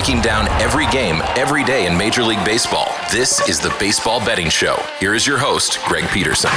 breaking down every game, every day in Major League Baseball. This is the Baseball Betting Show. Here is your host, Greg Peterson.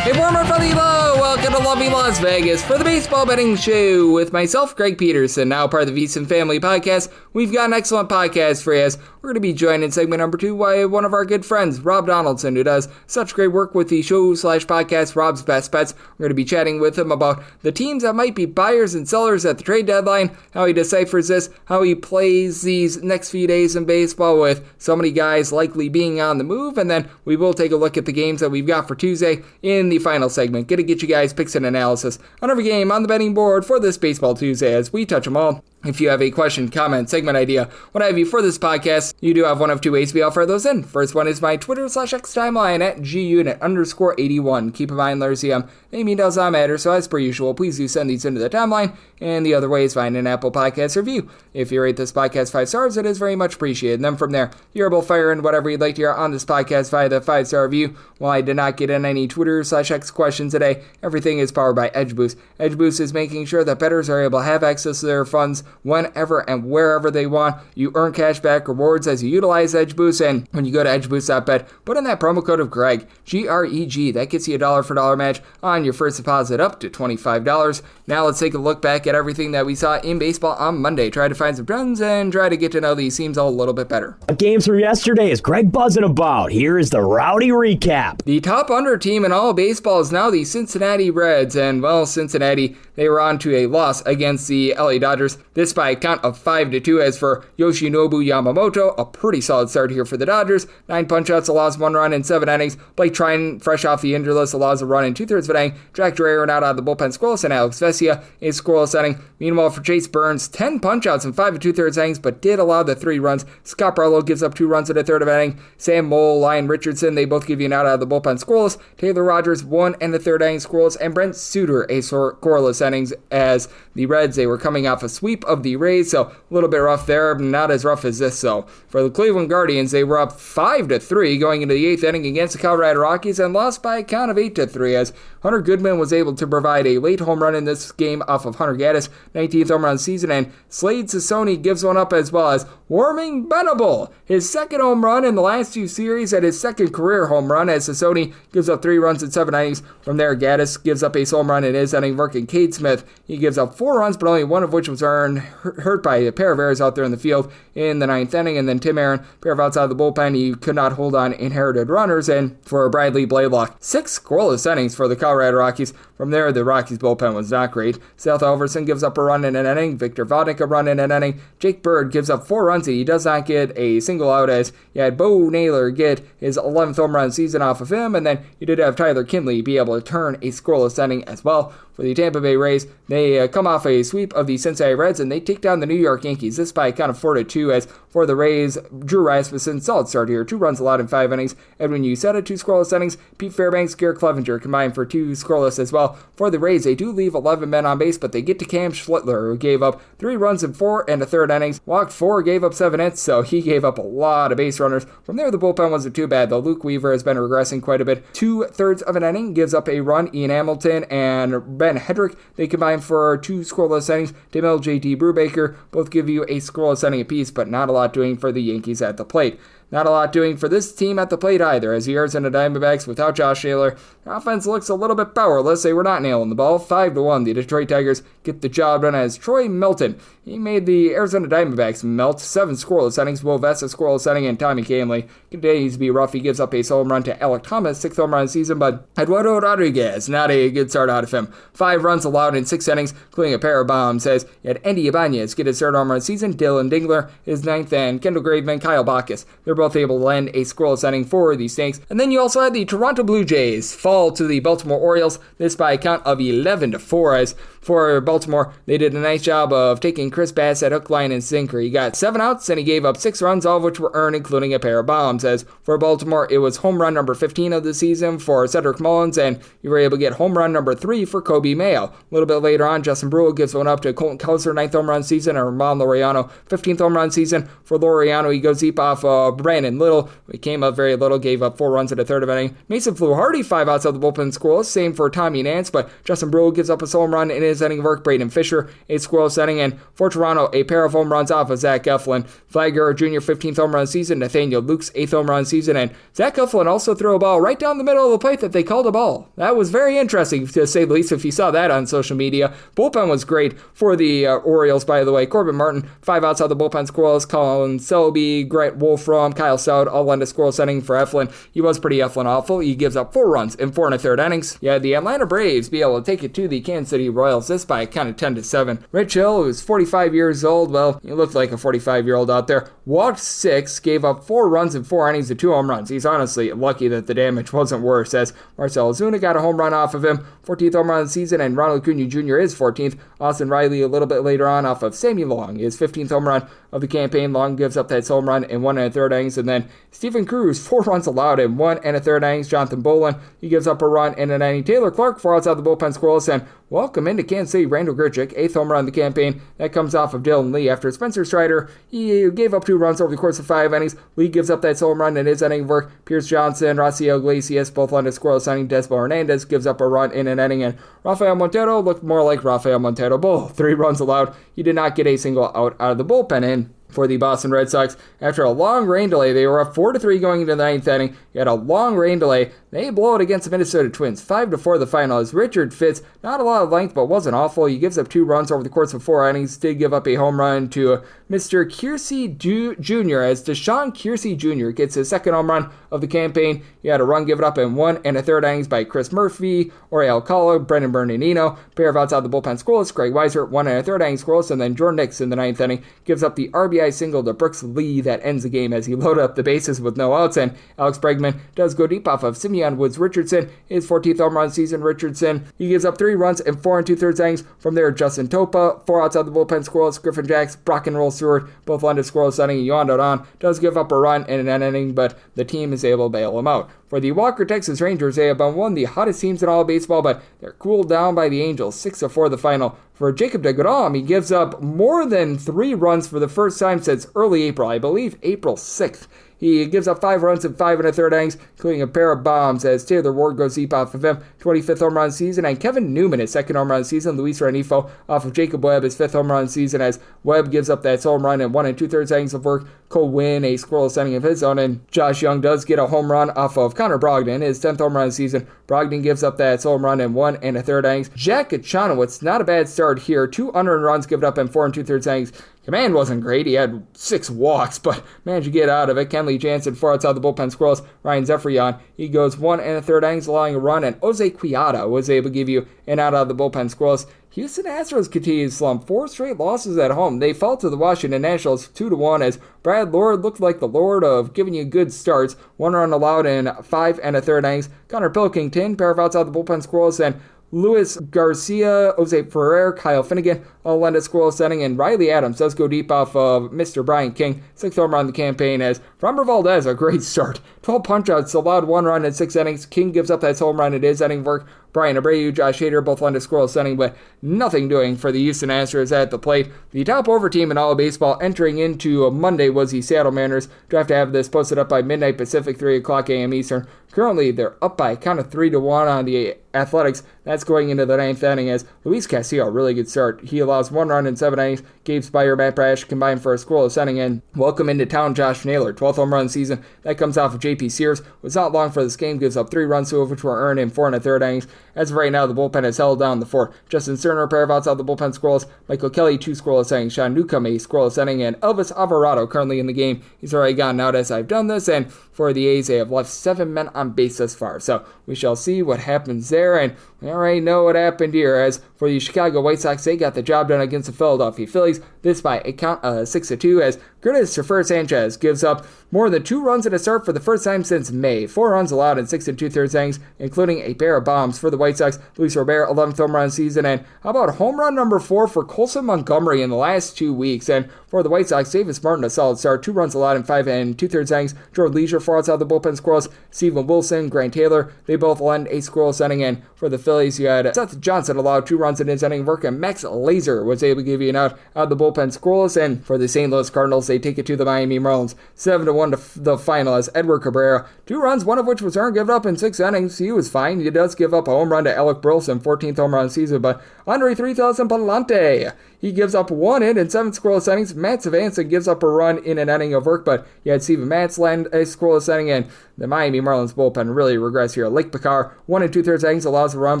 Hey, former Philly Low, welcome to lovely Las Vegas for the Baseball Betting Show with myself, Greg Peterson, now part of the VSiN Family Podcast. We've got an excellent podcast for you as we're going to be joined in segment number 2 by one of our good friends, Rob Donaldson, who does such great work with the show/podcast, Rob's Best Bets. We're going to be chatting with him about the teams that might be buyers and sellers at the trade deadline, how he deciphers this, how he plays these next few days in baseball with so many guys likely being on the move, and then we will take a look at the games that we've got for Tuesday in the final segment. Going to get you guys picks and analysis on every game on the betting board for this Baseball Tuesday as we touch them all. If you have a question, comment, segment idea, what have you for this podcast, you do have one of two ways we offer those in. First one is my Twitter/X timeline at gunit_81. Keep in mind, there's the name does not matter, so as per usual, please do send these into the timeline. And the other way is find an Apple Podcast review. If you rate this podcast 5 stars, it is very much appreciated. And then from there, you're able to fire in whatever you'd like to hear on this podcast via the 5-star review. While I did not get in any Twitter/X questions today, everything is powered by EdgeBoost. EdgeBoost is making sure that bettors are able to have access to their funds whenever and wherever they want. You earn cashback rewards as you utilize EdgeBoost, and when you go to edgeboost.bet, put in that promo code of Greg, G-R-E-G. That gets you a $1 for $1 match on your first deposit up to $25. Now let's take a look back at everything that we saw in baseball on Monday. Try to find some trends and try to get to know these teams a little bit better. Games from yesterday is Greg buzzing about. Here is the rowdy recap. The top under team in all of baseball is now the Cincinnati Reds, and well, Cincinnati, they were on to a loss against the LA Dodgers. This by a count of 5-2. As for Yoshinobu Yamamoto, a pretty solid start here for the Dodgers. 9 punch-outs, allows 1 run in 7 innings. Blake Trinan, fresh off the injury list, allows a run in 2/3 of an inning. Jack Dreher out of the bullpen scoreless, and Alex Vesia is scoreless inning. Meanwhile, for Chase Burns, 10 punch-outs in 5 2/3 innings, but did allow the 3 runs. Scott Barlow gives up 2 runs in a third of an inning. Sam Moll, Lyon Richardson, they both give you an out of the bullpen scoreless. Taylor Rogers, 1 1/3 innings scoreless, and Brent Suter, a scoreless innings, as the Reds, they were coming off a sweep of the Rays, so a little bit rough there, not as rough as this. So for the Cleveland Guardians, they were up 5-3 going into the 8th inning against the Colorado Rockies and lost by a count of 8-3 as Hunter Goodman was able to provide a late home run in this game off of Hunter Gaddis, 19th home run season, and Slade Sassoni gives one up as well as Warming Benable, his second home run in the last 2 series and his second career home run as Sassoni gives up 3 runs in 7 innings. From there, Gaddis gives up a home run in his inning. Working Cade Smith, he gives up 4 runs, but only 1 of which was earned, hurt by a pair of errors out there in the field in the 9th inning. And then Tim Aaron, pair of outs out of the bullpen, he could not hold on inherited runners. And for Bradley Blaylock, 6 scoreless innings for the Colorado Rockies. From there, the Rockies bullpen was not great. Seth Alverson gives up a run in an inning. Victor Vodnik a run in an inning. Jake Bird gives up 4 runs, and he does not get a single out as you had Bo Naylor get his 11th home run season off of him. And then you did have Tyler Kinley be able to turn a scoreless inning as well. For the Tampa Bay Rays, they come off a sweep of the Cincinnati Reds, and they take down the New York Yankees. This by a count of 4-2, as for the Rays, Drew Rasmussen, solid start here. 2 runs allowed in 5 innings. Edwin Uceta, 2 scoreless innings. Pete Fairbanks, Garrett Clevenger combined for 2 scoreless as well. For the Rays, they do leave 11 men on base, but they get to Cam Schlittler, who gave up 3 runs in 4 1/3 innings. Walked 4, gave up 7 hits, so he gave up a lot of base runners. From there, the bullpen wasn't too bad, though. Luke Weaver has been regressing quite a bit. 2/3 of an inning, gives up a run. Ian Hamilton and Ben Hedrick, they combine for 2 scoreless innings. DeMille, JT Brubaker both give you a scoreless inning apiece, but not a lot doing for the Yankees at the plate. Not a lot doing for this team at the plate either, as the Arizona Diamondbacks, without Josh Taylor, their offense looks a little bit powerless. They were not nailing the ball. 5-1, the Detroit Tigers get the job done as Troy Milton, he made the Arizona Diamondbacks melt. 7 scoreless innings. Will Vest a scoreless inning, and Tommy Kahnle continues to be rough. He gives up a home run to Alec Thomas, 6th home run season, but Eduardo Rodriguez, not a good start out of him. 5 runs allowed in 6 innings, including a pair of bombs, as you had Andy Ibanez get his 3rd home run season, Dylan Dingler his 9th, and Kendall Graveman, Kyle Bacchus, they're both able to land a scoreless inning for the Snakes. And then you also had the Toronto Blue Jays fall to the Baltimore Orioles, this by a count of 11-4, as for Baltimore, they did a nice job of taking Chris Bassett, hook, line, and sinker. He got 7 outs, and he gave up 6 runs, all of which were earned, including a pair of bombs. As for Baltimore, it was home run number 15 of the season for Cedric Mullins, and you were able to get home run number 3 for Kobe Mayo. A little bit later on, Justin Brule gives one up to Colton Kelser, 9th home run season, and Ramon Laureano, 15th home run season. For Laureano, he goes deep off Brett Brandon Little, he came up very little, gave up 4 runs in the third of inning. Mason Fluharty, 5 outs of the bullpen scoreless. Same for Tommy Nance, but Justin Brewer gives up a home run in his inning of work. Braden Fisher, 8 scoreless inning, and for Toronto, a pair of home runs off of Zach Eflin. Vlad Guerrero Jr., 15th home run season. Nathaniel Luke's 8th home run season, and Zach Eflin also threw a ball right down the middle of the plate that they called a ball. That was very interesting, to say the least, if you saw that on social media. Bullpen was great for the Orioles, by the way. Corbin Martin, 5 outs of the bullpen scoreless. Colin Selby, Grant Wolfram, Kyle Stout, all in the scoreless inning for Eflin. He was pretty Eflin awful. He gives up 4 runs in 4 1/3 innings. You had the Atlanta Braves be able to take it to the Kansas City Royals, this by a count of 10-7. Rich Hill, who's 45 years old, well, he looked like a 45-year-old out there, walked 6, gave up 4 runs in 4 innings to 2 home runs. He's honestly lucky that the damage wasn't worse, as Marcell Ozuna got a home run off of him, 14th home run of the season, and Ronald Acuna Jr. is 14th. Austin Riley a little bit later on off of Sammy Long, his 15th home run of the campaign. Long gives up that home run in 1 1/3 innings, and then Stephen Cruz, 4 runs allowed in 1 1/3 innings. Jonathan Bolin, he gives up a run in an inning. Taylor Clark, 4 outs out of the bullpen scoreless, and welcome into Kansas City, Randall Grichuk, 8th home run of the campaign. That comes off of Dylan Lee after Spencer Strider. He gave up 2 runs over the course of 5 innings. Lee gives up that home run in his inning of work. Pierce Johnson, Raciel Iglesias, both on the scoreless inning. Despo Hernandez gives up a run in an inning, and Rafael Montero looked more like Rafael Montero. Both 3 runs allowed. He did not get a single out of the bullpen in. For the Boston Red Sox, after a long rain delay, they were up 4-3 going into the 9th inning. You had a long rain delay. They blow it against the Minnesota Twins, 5-4 the final, as Richard Fitz, not a lot of length, but wasn't awful. He gives up 2 runs over the course of 4 innings. Did give up a home run to Mr. Kiersey Jr., as Deshaun Kiersey Jr. gets his 2nd home run of the campaign. You had a run given up in 1 1/3 innings by Chris Murphy, Oriel Colo, Brendan Bernardino, pair of outs out of the bullpen scoreless. Greg Weiser, 1 1/3 innings scoreless, and then Jordan Nix in the 9th inning gives up the RBI single to Brooks Lee that ends the game as he loaded up the bases with no outs, and Alex Bregman does go deep off of Simeon Woods Richardson, his 14th home run season. Richardson, he gives up 3 runs in 4 2/3 innings. From there, Justin Topa, 4 outs out of the bullpen scoreless. Griffin Jacks, Brock and Roll Stewart, both on the scoreless inning. Yohan Rodon does give up a run in an inning, but the team is able to bail him out. For the Walker Texas Rangers, they have been one of the hottest teams in all of baseball, but they're cooled down by the Angels, 6-4 the final. For Jacob deGrom, he gives up more than 3 runs for the first time since early April, I believe April 6th. He gives up 5 runs in 5 1/3 innings, including a pair of bombs as Taylor Ward goes deep off of him, 25th home run season, and Kevin Newman, his 2nd home run season. Luis Renifo off of Jacob Webb, his 5th home run season, as Webb gives up that home run in 1 2/3 innings of work. Cole Winn, a scoreless inning of his own, and Josh Young does get a home run off of Connor Brogdon, his 10th home run season. Brogdon gives up that home run in 1 1/3 innings. Jack Kachanowicz, not a bad start here, 2 unearned runs given up in 4 2/3 innings. Command wasn't great. He had 6 walks, but managed to get out of it. Kenley Jansen, 4 outs out of the bullpen scoreless. Ryan Zephyrion, he goes 1 1/3 innings, allowing a run, and Jose Quiada was able to give you an out of the bullpen scoreless. Houston Astros continue to slump, 4 straight losses at home. They fell to the Washington Nationals 2-1 as Brad Lord looked like the Lord of giving you good starts. 1 run allowed in 5 1/3 innings. Connor Pilkington, pair of outs out of the bullpen scoreless, and Luis Garcia, Jose Ferrer, Kyle Finnegan, all lend a scoreless inning, and Riley Adams does go deep off of Mr. Brian King, 6th home run of the campaign, as Framber Valdez, a great start. 12 punch-outs, allowed 1 run in 6 innings. King gives up that home run in his inning work. Brian Abreu, Josh Hader, both lend a scoreless inning, but nothing doing for the Houston Astros at the plate. The top over team in all of baseball entering into Monday was the Seattle Mariners. Do have to have this posted up by midnight Pacific, 3 o'clock a.m. Eastern. Currently, they're up by a count of 3-1 on the Athletics. That's going into the 9th inning as Luis Castillo, a really good start. He allows 1 run in 7 innings. Gabe Speier, Matt Brash combined for a scoreless inning, and welcome into town Josh Naylor, 12th home run season. That comes off of J.P. Sears. Was not long for this game. Gives up 3 runs to which were earned in 4 1/3 innings. As of right now, the bullpen has held down the fort. Justin Sterner, pair of outs out of the bullpen scoreless. Michael Kelly, 2 scoreless innings. Sean Newcomb, a scoreless inning, and Elvis Alvarado currently in the game. He's already gotten out as I've done this, and for the A's, they have left 7 men on base thus far. So we shall see what happens there, and we already know what happened here. As for the Chicago White Sox, they got the job done against the Philadelphia Phillies. This by a count of 6-2 as Curtis Sanchez gives up more than 2 runs at a start for the first time since May. 4 runs allowed in 6 2/3 innings, including a pair of bombs for the White Sox. Luis Robert, 11th home run season, and how about home run number 4 for Colson Montgomery in the last 2 weeks? And for the White Sox, Davis Martin, a solid start, 2 runs allowed in 5 2/3 innings. Jordan Leisure, 4 outs out of the bullpen scoreless. Steven Wilson, Grant Taylor, they both lend a scoreless inning. And for the Phillies, you had Seth Johnson allowed 2 runs in his inning work, and Max Lazer was able to give you an out of the bullpen bullpen scoreless, and for the St. Louis Cardinals, they take it to the Miami Marlins 7-1 to the final as Edward Cabrera, 2 runs, one of which was earned, given up in 6 innings. He was fine. He does give up a home run to Alec Burleson, 14th home run of the season, but Andre 3000 Palante, he gives up 1 hit in 7 scoreless innings. Matt Savanson gives up a run in an inning of work, but you had Steven Matz land a scoreless inning, and the Miami Marlins bullpen really regrets here. Lake Picard, 1 2/3 innings, allows a run,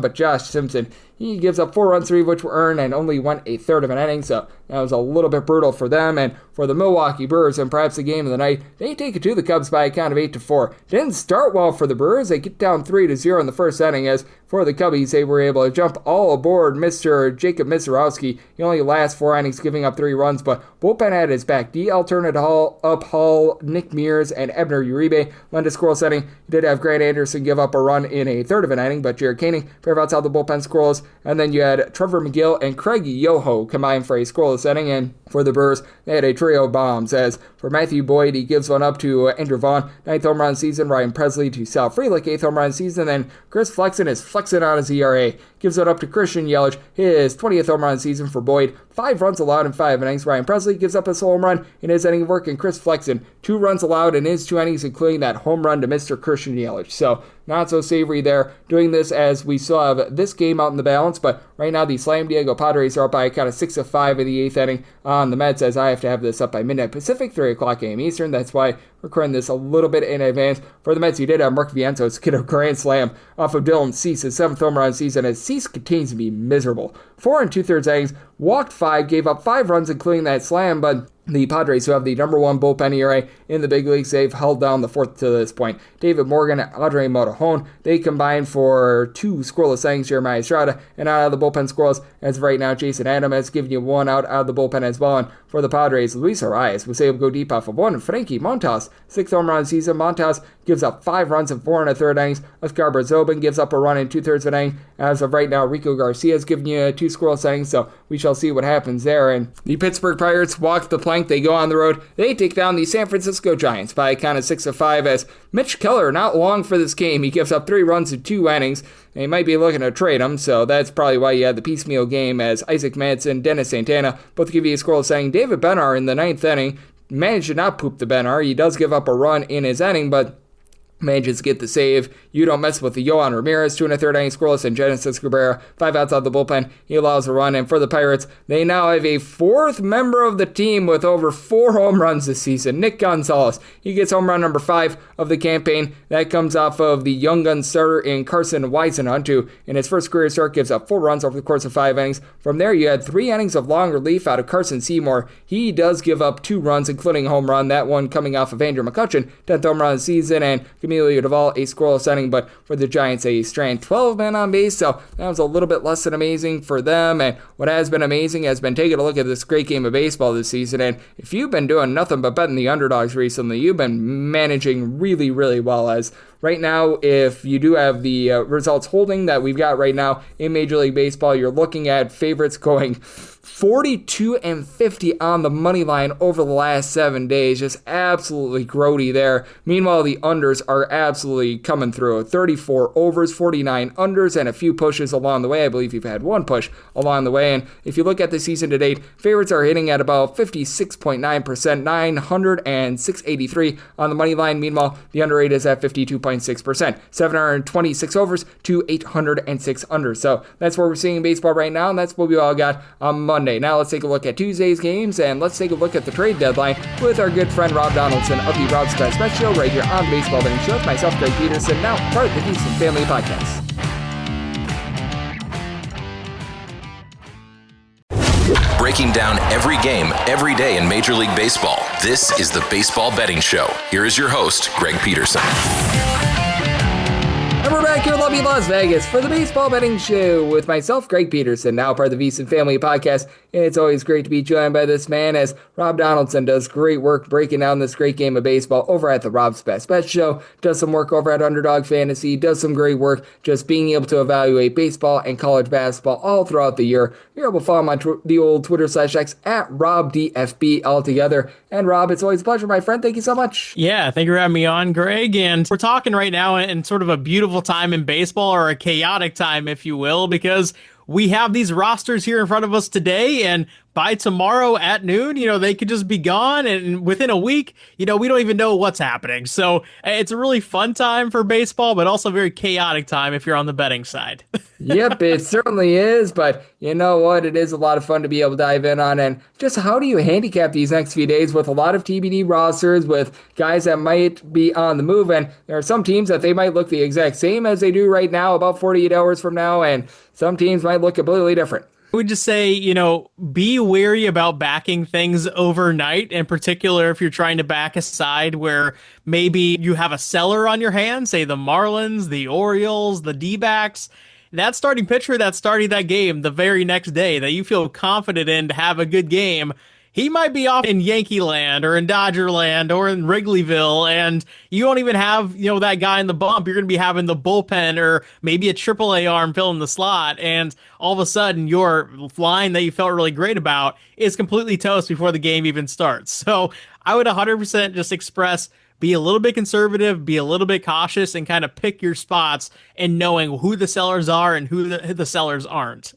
but Josh Simpson, he gives up 4 runs, 3 of which were earned, and only went a third of an inning, so that was a little bit brutal for them. And for the Milwaukee Brewers, and perhaps the game of the night, they take it to the Cubs by a count of 8-4. Didn't start well for the Brewers. They get down 3-0 in the first inning, as for the Cubbies, they were able to jump all aboard Mr. Jacob Misiorowski. He only lasts 4 innings, giving up 3 runs, but bullpen had his back. DL turned up Hall, Nick Mears, and Ebner Uribe lend a scoreless inning. He did have Grant Anderson give up a run in a third of an inning, but Jared Koenig pair of outside the bullpen scoreless, and then you had Trevor McGill and Craig Yoho combined for a scoreless inning, and for the Brewers, they had a trio of bombs, as for Matthew Boyd, he gives one up to Andrew Vaughn, 9th home run season, Ryan Presley to Sal Frelick, 8th home run season, then Chris Flexen is flexing on his ERA, gives it up to Christian Yelich, his 20th home run season for Boyd, 5 runs allowed in 5 innings. Ryan Presley gives up a solo home run in his inning of work, and Chris Flexen, 2 runs allowed in his 2 innings, including that home run to Mr. Christian Yelich. So, not so savory there, doing this as we still have this game out in the balance, but right now the Slam Diego Padres are up by a count of 6-5 in the 8th inning on the Mets, as I have to have this up by midnight Pacific, 3 o'clock a.m. Eastern. That's why we're recording this a little bit in advance. For the Mets, you did have Mark Vientos get a grand slam off of Dylan Cease, his 7th home run season, as Cease continues to be miserable. 4 2/3 innings, walked 5, gave up 5 runs, including that slam, but the Padres, who have the number 1 bullpen ERA in the big leagues, they've held down the 4th to this point. David Morgan and Andre Motojon, they combined for 2 scoreless innings. Jeremiah Estrada, and out of the bullpen scoreless, as of right now, Jason Adam has given you 1 out of the bullpen as well. And for the Padres, Luis Arias was able to go deep off of 1. Frankie Montas, 6th home run season. Montas gives up 5 runs in 4 1/3 innings. Oscar Brazoban gives up a run in 2/3 of an inning. As of right now, Rico Garcia has given you 2 scoreless innings, so we shall see what happens there. And the Pittsburgh Pirates walk the plank. They go on the road. They take down the San Francisco Giants by a count of 6-5, as Mitch Keller, not long for this game, he gives up 3 runs in 2 innings. They might be looking to trade him, so that's probably why you had the piecemeal game, as Isaac Madsen, Dennis Santana both give you a scoreless inning. David Benar in the 9th inning managed to not poop the Benar. He does give up a run in his inning, but manages to get the save. You don't mess with the Yohan Ramirez, 2 1/3 innings scoreless, and Genesis Cabrera, 5 outs of the bullpen. He allows a run, and for the Pirates, they now have a 4th member of the team with over 4 home runs this season, Nick Gonzalez. He gets home run number 5 of the campaign. That comes off of the young gun starter in Carson Weisenhunt, who in his first career start gives up 4 runs over the course of 5 innings. From there, you had 3 innings of long relief out of Carson Seymour. He does give up 2 runs, including a home run, that one coming off of Andrew McCutchen, 10th home run of the season, and Emilio Duvall, a scoreless inning, but for the Giants, a strand 12 men on base, so that was a little bit less than amazing for them. And what has been amazing has been taking a look at this great game of baseball this season, and if you've been doing nothing but betting the underdogs recently, you've been managing really, really well, as right now, if you do have the results holding that we've got right now in Major League Baseball, you're looking at favorites going 42-50 on the money line over the last 7 days. Just absolutely grody there. Meanwhile, the unders are absolutely coming through. 34 overs, 49 unders, and a few pushes along the way. I believe you've had 1 push along the way. And if you look at the season to date, favorites are hitting at about 56.9%, 900 and 683 on the money line. Meanwhile, the under rate is at 52.6%, 726 overs to 806 unders. So that's what we're seeing in baseball right now, and that's what we all got on Monday. Now let's take a look at Tuesday's games, and let's take a look at the trade deadline with our good friend Rob Donaldson of the Rob's Best Bet Show right here on the Baseball Betting Show. With myself, Greg Peterson, now part of the Houston Family Podcast. Breaking down every game, every day in Major League Baseball. This is the Baseball Betting Show. Here is your host, Greg Peterson. And we're back here in lovely Las Vegas for the Baseball Betting Show with myself, Greg Peterson, now part of the VSiN Family Podcast. It's always great to be joined by this man, as Rob Donaldson does great work breaking down this great game of baseball over at the Rob's Best Bet Show, does some work over at Underdog Fantasy, does some great work just being able to evaluate baseball and college basketball all throughout the year. You're able to follow him on the old Twitter/X at RobDFB altogether. And Rob, it's always a pleasure, my friend. Thank you so much. Yeah, thank you for having me on, Greg. And we're talking right now in sort of a beautiful time in baseball, or a chaotic time, if you will, because we have these rosters here in front of us today, and by tomorrow at noon, they could just be gone. And within a week, we don't even know what's happening. So it's a really fun time for baseball, but also a very chaotic time if you're on the betting side. Yep, it certainly is, but you know what? It is a lot of fun to be able to dive in on. And just how do you handicap these next few days with a lot of TBD rosters, with guys that might be on the move? And there are some teams that they might look the exact same as they do right now, about 48 hours from now, and some teams might look completely different. I would just say, be wary about backing things overnight, in particular if you're trying to back a side where maybe you have a seller on your hands, say the Marlins, the Orioles, the D-backs. That starting pitcher that's starting that game the very next day that you feel confident in to have a good game, he might be off in Yankee land or in Dodger land or in Wrigleyville, and you don't even have, that guy in the bump. You're going to be having the bullpen or maybe a AAA arm filling the slot, and all of a sudden your line that you felt really great about is completely toast before the game even starts. So I would 100% just express, be a little bit conservative, be a little bit cautious, and kind of pick your spots and knowing who the sellers are and who the sellers aren't.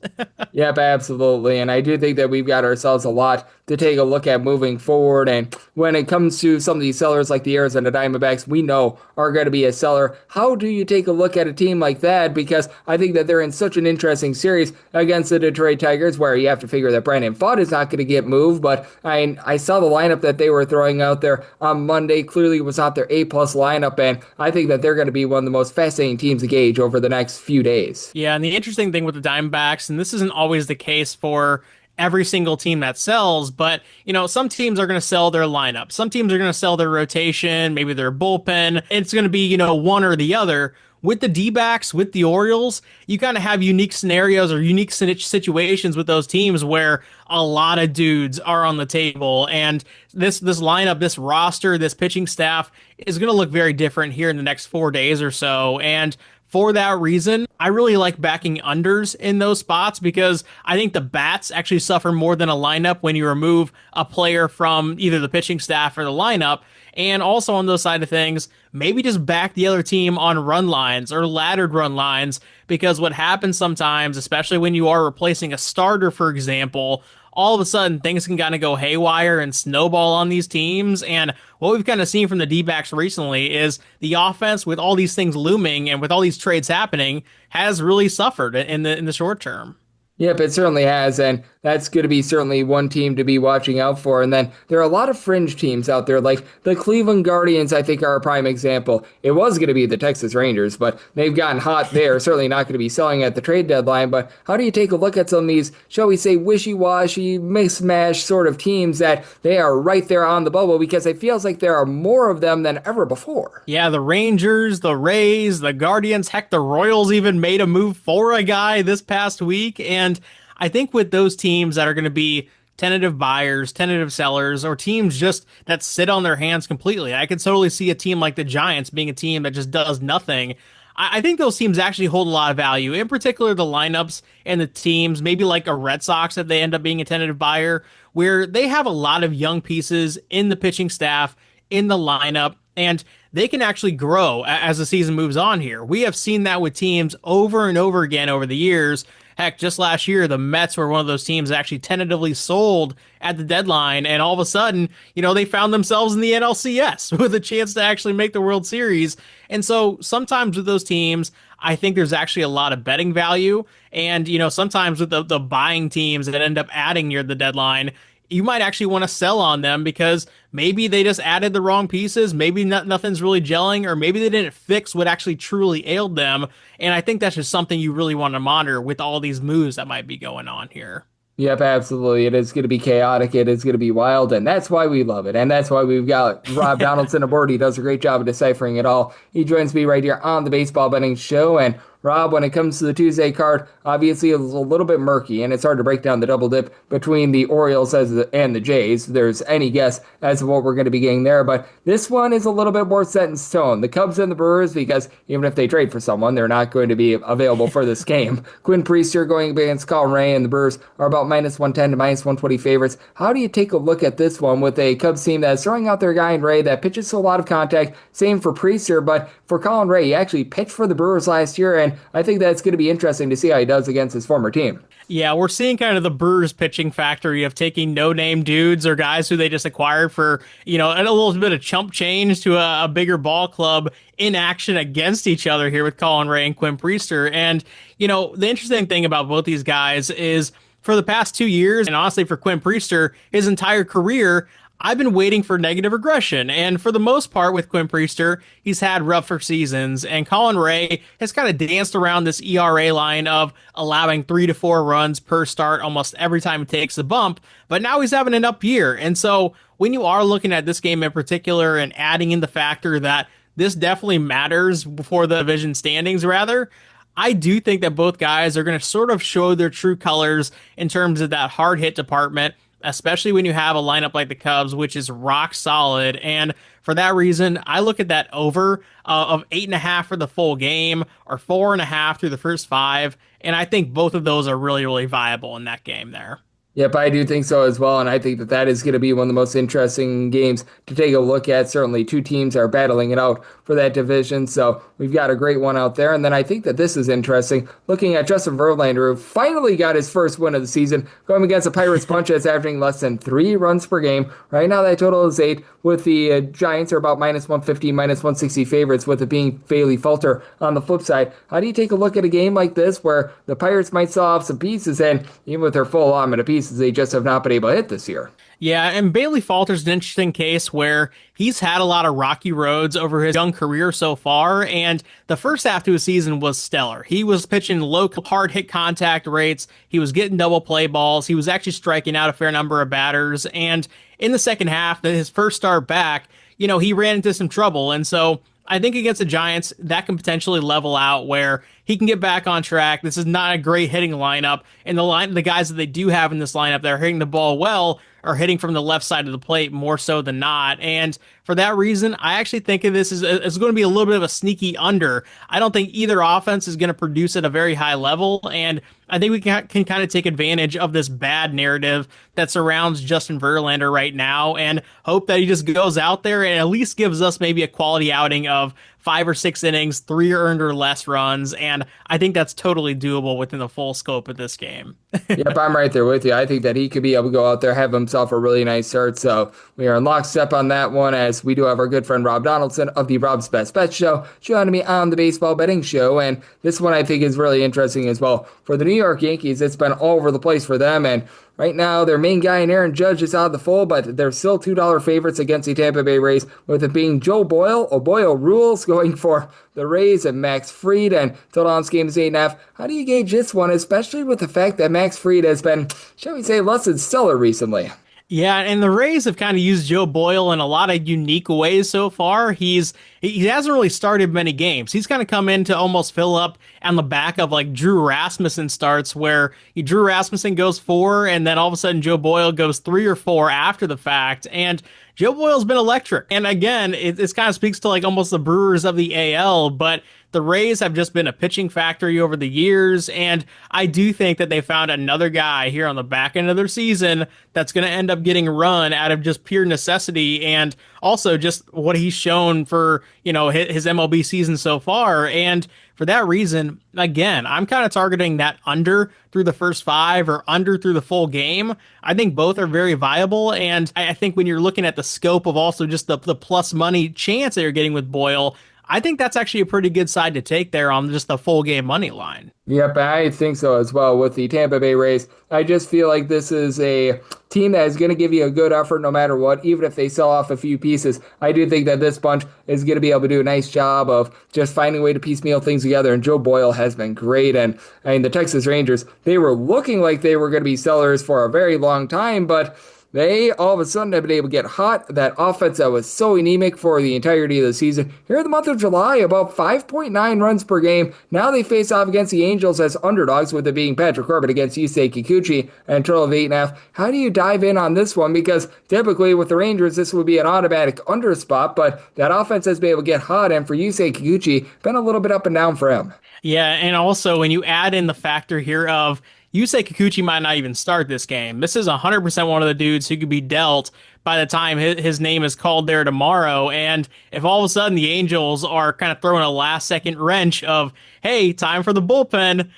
Yep, absolutely. And I do think that we've got ourselves a lot to take a look at moving forward. And when it comes to some of these sellers like the Arizona Diamondbacks, we know are going to be a seller. How do you take a look at a team like that? Because I think that they're in such an interesting series against the Detroit Tigers, where you have to figure that Brandon Pfaadt is not going to get moved. But I saw the lineup that they were throwing out there on Monday. Clearly was not their A-plus lineup, and I think that they're going to be one of the most fascinating teams to gauge over the next few days. Yeah, and the interesting thing with the Diamondbacks, and this isn't always the case for every single team that sells, but some teams are going to sell their lineup. Some teams are going to sell their rotation, maybe their bullpen. It's going to be, one or the other. With the D-backs, with the Orioles, you kind of have unique scenarios or unique situations with those teams where a lot of dudes are on the table, and this lineup, this roster, this pitching staff is going to look very different here in the next 4 days or so. And for that reason, I really like backing unders in those spots because I think the bats actually suffer more than a lineup when you remove a player from either the pitching staff or the lineup. And also on those side of things, maybe just back the other team on run lines or laddered run lines, because what happens sometimes, especially when you are replacing a starter, for example, all of a sudden things can kind of go haywire and snowball on these teams. And what we've kind of seen from the D-backs recently is the offense, with all these things looming and with all these trades happening, has really suffered in the short term. Yep, it certainly has, and that's going to be certainly one team to be watching out for. And then there are a lot of fringe teams out there, like the Cleveland Guardians, I think, are a prime example. It was going to be the Texas Rangers, but they've gotten hot there. Certainly not going to be selling at the trade deadline. But how do you take a look at some of these, shall we say, wishy-washy, mismatched sort of teams that they are right there on the bubble? Because it feels like there are more of them than ever before. Yeah, the Rangers, the Rays, the Guardians, heck, the Royals even made a move for a guy this past week. And I think with those teams that are going to be tentative buyers, tentative sellers, or teams just that sit on their hands completely, I could totally see a team like the Giants being a team that just does nothing. I think those teams actually hold a lot of value, in particular the lineups and the teams, maybe like a Red Sox if they end up being a tentative buyer, where they have a lot of young pieces in the pitching staff, in the lineup, and they can actually grow as the season moves on here. We have seen that with teams over and over again over the years. Heck, just last year, the Mets were one of those teams that actually tentatively sold at the deadline, and all of a sudden, they found themselves in the NLCS with a chance to actually make the World Series. And so sometimes with those teams, I think there's actually a lot of betting value. And, sometimes with the buying teams that end up adding near the deadline, you might actually want to sell on them because maybe they just added the wrong pieces. Maybe nothing's really gelling, or maybe they didn't fix what actually truly ailed them. And I think that's just something you really want to monitor with all these moves that might be going on here. Yep, absolutely. It is going to be chaotic. It is going to be wild, and that's why we love it. And that's why we've got Rob Donaldson aboard. He does a great job of deciphering it all. He joins me right here on the Baseball Betting Show. And Rob, when it comes to the Tuesday card, obviously it's a little bit murky, and it's hard to break down the double dip between the Orioles and the Jays. There's any guess as to what we're going to be getting there, but this one is a little bit more set in stone. The Cubs and the Brewers, because even if they trade for someone, they're not going to be available for this game. Quinn Priester going against Colin Ray, and the Brewers are about minus 110 to minus 120 favorites. How do you take a look at this one with a Cubs team that is throwing out their guy in Ray that pitches to a lot of contact? Same for Priester, but for Colin Ray, he actually pitched for the Brewers last year, and I think that's going to be interesting to see how he does against his former team. Yeah, we're seeing kind of the Brewers pitching factory of taking no-name dudes or guys who they just acquired for, a little bit of chump change to a bigger ball club in action against each other here with Colin Ray and Quinn Priester. And, the interesting thing about both these guys is for the past 2 years, and honestly for Quinn Priester, his entire career, I've been waiting for negative regression, and for the most part with Quinn Priester, he's had rougher seasons, and Colin Ray has kind of danced around this ERA line of allowing 3 to 4 runs per start almost every time he takes a bump, but now he's having an up year, and so when you are looking at this game in particular and adding in the factor that this definitely matters before the division standings, rather, I do think that both guys are going to sort of show their true colors in terms of that hard hit department, especially when you have a lineup like the Cubs, which is rock solid. And for that reason, I look at that over of 8.5 for the full game or 4.5 through the first 5. And I think both of those are really, really viable in that game there. Yep, I do think so as well, and I think that that is going to be one of the most interesting games to take a look at. Certainly, two teams are battling it out for that division, so we've got a great one out there. And then I think that this is interesting, looking at Justin Verlander, who finally got his first win of the season, going against the Pirates bunch that's averaging less than 3 runs per game. Right now, that total is 8, with the Giants are about -150, -160 favorites, with it being Bailey Falter on the flip side. How do you take a look at a game like this where the Pirates might still have some pieces, and even with their full allotment of pieces, they just have not been able to hit this year? Yeah, and Bailey Falter's an interesting case where he's had a lot of rocky roads over his young career so far, and the first half to his season was stellar. He was pitching low hard hit contact rates, he was getting double play balls, he was actually striking out a fair number of batters, and in the second half, his first start back, he ran into some trouble, and so I think against the Giants, that can potentially level out where he can get back on track. This is not a great hitting lineup, and the guys that they do have in this lineup that are hitting the ball well are hitting from the left side of the plate more so than not. And for that reason, I actually think of this as going to be a little bit of a sneaky under. I don't think either offense is going to produce at a very high level, and I think we can kind of take advantage of this bad narrative that surrounds Justin Verlander right now and hope that he just goes out there and at least gives us maybe a quality outing of 5 or 6 innings, 3 earned or less runs, and I think that's totally doable within the full scope of this game. Yep, I'm right there with you. I think that he could be able to go out there, have himself a really nice start, so we are in lockstep on that one, as we do have our good friend Rob Donaldson of the Rob's Best Bet Show joining me on the Baseball Betting Show, and this one I think is really interesting as well. For the New York Yankees, it's been all over the place for them, and right now, their main guy in Aaron Judge is out of the fold, but they're still $2 favorites against the Tampa Bay Rays, with it being Joe Boyle, Boyle rules, going for the Rays, and Max Fried, and total on this game is 8.5. How do you gauge this one, especially with the fact that Max Fried has been, shall we say, less than stellar recently? Yeah, and the Rays have kind of used Joe Boyle in a lot of unique ways so far. He hasn't really started many games. He's kind of come in to almost fill up on the back of like Drew Rasmussen starts, where Drew Rasmussen goes 4, and then all of a sudden Joe Boyle goes 3 or 4 after the fact. And Joe Boyle's been electric. And again, it kind of speaks to like almost the Brewers of the AL, but the Rays have just been a pitching factory over the years, and I do think that they found another guy here on the back end of their season that's going to end up getting run out of just pure necessity, and also just what he's shown for, his MLB season so far. And for that reason, again, I'm kind of targeting that under through the first 5 or under through the full game. I think both are very viable, and I think when you're looking at the scope of also just the plus money chance that you're getting with Boyle, I think that's actually a pretty good side to take there on just the full game money line. Yep, I think so as well with the Tampa Bay Rays. I just feel like this is a team that is going to give you a good effort no matter what, even if they sell off a few pieces. I do think that this bunch is going to be able to do a nice job of just finding a way to piecemeal things together, and Joe Boyle has been great. And I mean, the Texas Rangers, they were looking like they were going to be sellers for a very long time, but they all of a sudden have been able to get hot. That offense that was so anemic for the entirety of the season. Here in the month of July, about 5.9 runs per game. Now they face off against the Angels as underdogs, with it being Patrick Corbett against Yusei Kikuchi, and a total of 8.5. How do you dive in on this one? Because typically with the Rangers, this would be an automatic under spot, but that offense has been able to get hot, and for Yusei Kikuchi, been a little bit up and down for him. Yeah, and also when you add in the factor here of Yusei Kikuchi might not even start this game. This is 100% one of the dudes who could be dealt by the time his name is called there tomorrow. And if all of a sudden the Angels are kind of throwing a last second wrench of, hey, time for the bullpen,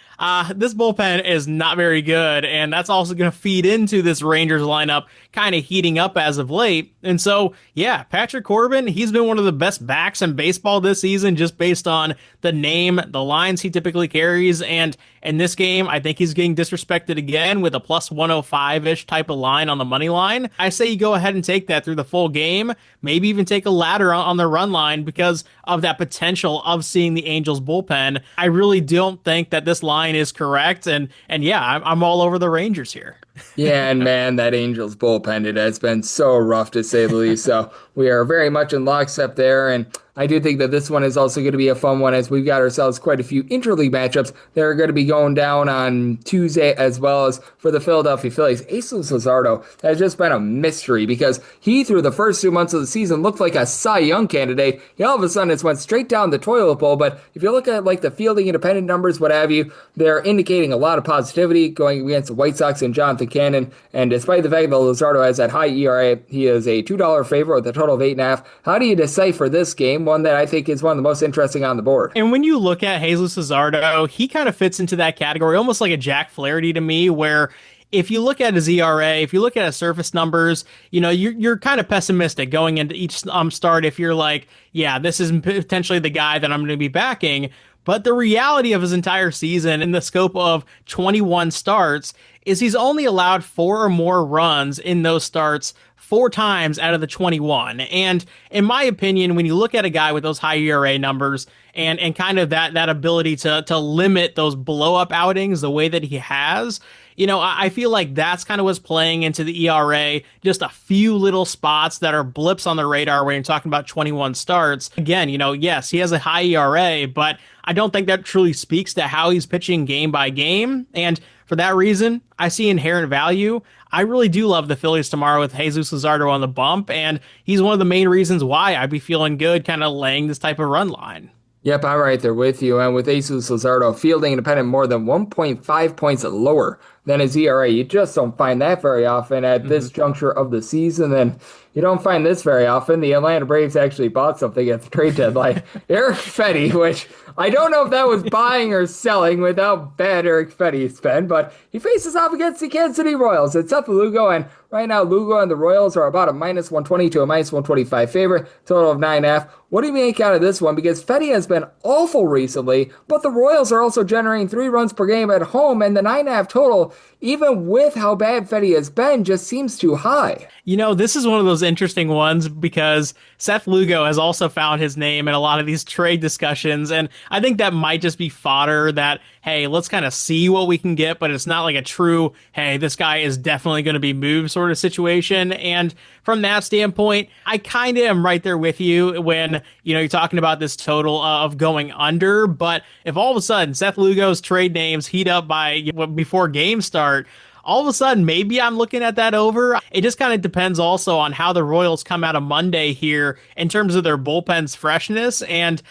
this bullpen is not very good. And that's also going to feed into this Rangers lineup kind of heating up as of late. And so, yeah, Patrick Corbin, he's been one of the best backs in baseball this season just based on the name, the lines he typically carries. And in this game, I think he's getting disrespected again with a plus 105-ish type of line on the money line. I say you go ahead and take that through the full game, maybe even take a ladder on the run line because of that potential of seeing the Angels bullpen. I really don't think that this line is correct. And yeah, I'm all over the Rangers here. Yeah, and man, that Angels bullpen, it has been so rough to say the least. So we are very much in lockstep there. And I do think that this one is also going to be a fun one as we've got ourselves quite a few interleague matchups that are going to be going down on Tuesday as well as for the Philadelphia Phillies. Jesus Luzardo has just been a mystery because he, through the first 2 months of the season, looked like a Cy Young candidate. He all of a sudden has went straight down the toilet bowl. But if you look at like the fielding independent numbers, what have you, they're indicating a lot of positivity going against the White Sox and Jonathan Cannon. And despite the fact that Luzardo has that high ERA, he is a $2 favorite with a total of 8.5. How do you decipher this game? One that I think is one of the most interesting on the board. And when you look at Jesus Luzardo, he kind of fits into that category, almost like a Jack Flaherty to me, where if you look at his ERA, if you look at his surface numbers, you know, you're kind of pessimistic going into each start if you're like, yeah, this is potentially the guy that I'm going to be backing. But the reality of his entire season in the scope of 21 starts is he's only allowed 4 or more runs in those starts 4 times out of the 21. And in my opinion, when you look at a guy with those high ERA numbers and kind of that ability to limit those blow up outings the way that he has, you know, I feel like that's kind of what's playing into the ERA, just a few little spots that are blips on the radar when you're talking about 21 starts. Again, you know, yes, he has a high ERA, but I don't think that truly speaks to how he's pitching game by game. And for that reason, I see inherent value. I really do love the Phillies tomorrow with Jesus Luzardo on the bump, and he's one of the main reasons why I'd be feeling good kind of laying this type of run line. Yep, I'm right there with you. And with Jesus Luzardo fielding independent more than 1.5 points lower than his ERA, you just don't find that very often at this juncture of the season. And you don't find this very often. The Atlanta Braves actually bought something at the trade deadline. Eric Fetty, which I don't know if that was buying or selling with how bad Eric Fetty's been, but he faces off against the Kansas City Royals. It's Seth Lugo, and right now Lugo and the Royals are about a minus 120 to a minus 125 favorite, total of 9.5. What do you make out of this one? Because Fetty has been awful recently, but the Royals are also generating 3 runs per game at home, and the 9.5 total, even with how bad Fetty has been, just seems too high. You know, this is one of those interesting ones because Seth Lugo has also found his name in a lot of these trade discussions, and I think that might just be fodder that, hey, let's kind of see what we can get, but it's not like a true, hey, this guy is definitely going to be moved sort of situation. And from that standpoint, I kind of am right there with you when, you know, you're talking about this total of going under. But if all of a sudden Seth Lugo's trade names heat up by before games start, all of a sudden, maybe I'm looking at that over. It just kind of depends also on how the Royals come out of Monday here in terms of their bullpen's freshness. And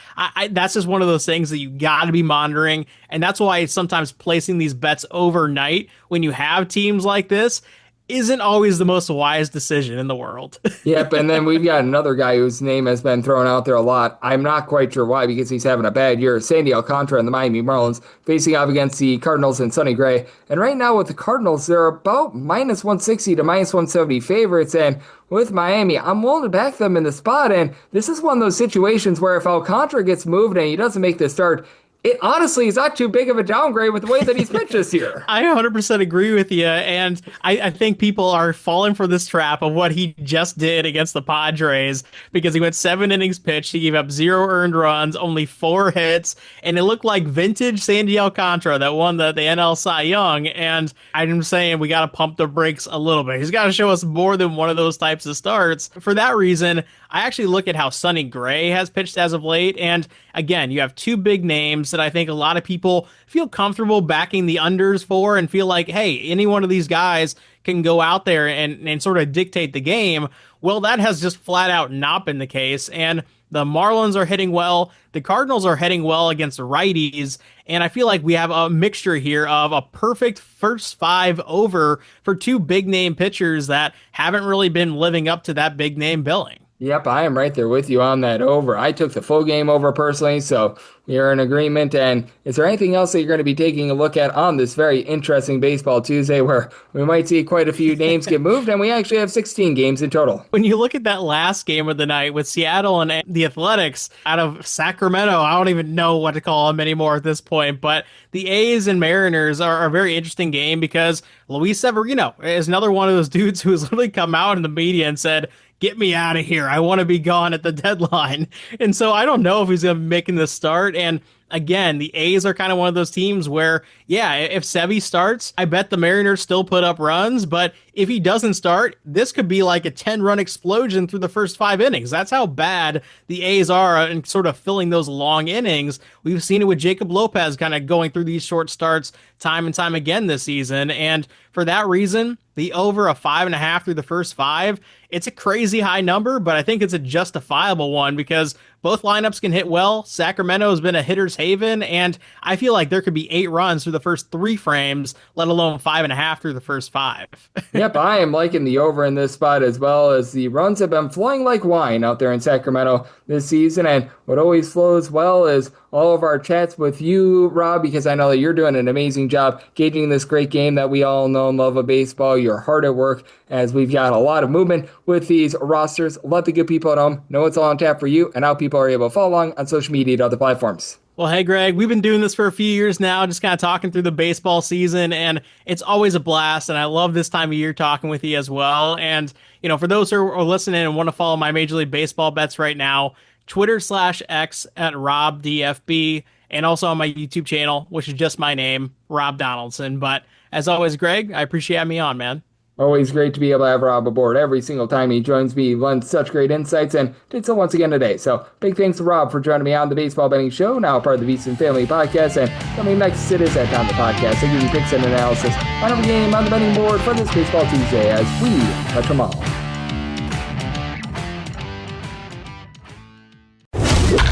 that's just one of those things that you got to be monitoring. And that's why sometimes placing these bets overnight when you have teams like this isn't always the most wise decision in the world. Yep, and then we've got another guy whose name has been thrown out there a lot. I'm not quite sure why, because he's having a bad year. Sandy Alcantara and the Miami Marlins facing off against the Cardinals and Sonny Gray. And right now with the Cardinals, they're about minus 160 to minus 170 favorites. And with Miami, I'm willing to back them in the spot. And this is one of those situations where if Alcantara gets moved and he doesn't make the start, it honestly is not too big of a downgrade with the way that he's pitched this year. I 100% agree with you, and I think people are falling for this trap of what he just did against the Padres because he went 7 innings pitched, he gave up 0 earned runs, only 4 hits, and it looked like vintage Sandy Alcantara that won the NL Cy Young, and I'm saying we got to pump the brakes a little bit. He's got to show us more than one of those types of starts. For that reason, I actually look at how Sonny Gray has pitched as of late, and again, you have 2 big names that I think a lot of people feel comfortable backing the unders for and feel like, hey, any one of these guys can go out there and sort of dictate the game. Well, that has just flat out not been the case. And The Marlins are hitting well. The Cardinals are hitting well against righties. And I feel like we have a mixture here of a perfect first 5 over for 2 big name pitchers that haven't really been living up to that big name billing. Yep, I am right there with you on that over. I took the full game over personally, so we are in agreement. And is there anything else that you're going to be taking a look at on this very interesting Baseball Tuesday where we might see quite a few names get moved, and we actually have 16 games in total? When you look at that last game of the night with Seattle and the Athletics out of Sacramento, I don't even know what to call them anymore at this point, but the A's and Mariners are a very interesting game because Luis Severino is another one of those dudes who has literally come out in the media and said, "Get me out of here. I want to be gone at the deadline." And so I don't know if he's going to be making this start. And again, the A's are kind of one of those teams where, yeah, if Sevy starts, I bet the Mariners still put up runs. But if he doesn't start, this could be like a 10-run explosion through the first 5 innings. That's how bad the A's are and sort of filling those long innings. We've seen it with Jacob Lopez kind of going through these short starts time and time again this season. And for that reason, the over a 5.5 through the first 5, it's a crazy high number, but I think it's a justifiable one because both lineups can hit well. Sacramento has been a hitter's haven, and I feel like there could be 8 runs through the first 3 frames, let alone 5.5 through the first 5. Yep, I am liking the over in this spot as well, as the runs have been flowing like wine out there in Sacramento this season. And what always flows well is all of our chats with you, Rob, because I know that you're doing an amazing job gauging this great game that we all know and love of baseball. You're hard at work as we've got a lot of movement with these rosters. Let the good people at home know it's all on tap for you and how people are able to follow along on social media and other platforms. Well, hey, Greg, we've been doing this for a few years now, just kind of talking through the baseball season, and it's always a blast, and I love this time of year talking with you as well. And, you know, for those who are listening and want to follow my Major League Baseball bets right now, Twitter/X at RobDFB, and also on my YouTube channel, which is just my name, Rob Donaldson. But as always, Greg, I appreciate having me on, man. Always great to be able to have Rob aboard every single time he joins me. He lends such great insights and did so once again today. So big thanks to Rob for joining me on the Baseball Betting Show, now part of the VSiN Family Podcast. And coming next, it is that time of the podcast. I give you picks and analysis on every game on the betting board for this Baseball Tuesday as we touch them all.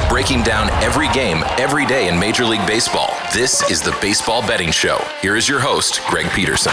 Breaking down every game, every day in Major League Baseball. This is the Baseball Betting Show. Here is your host, Greg Peterson.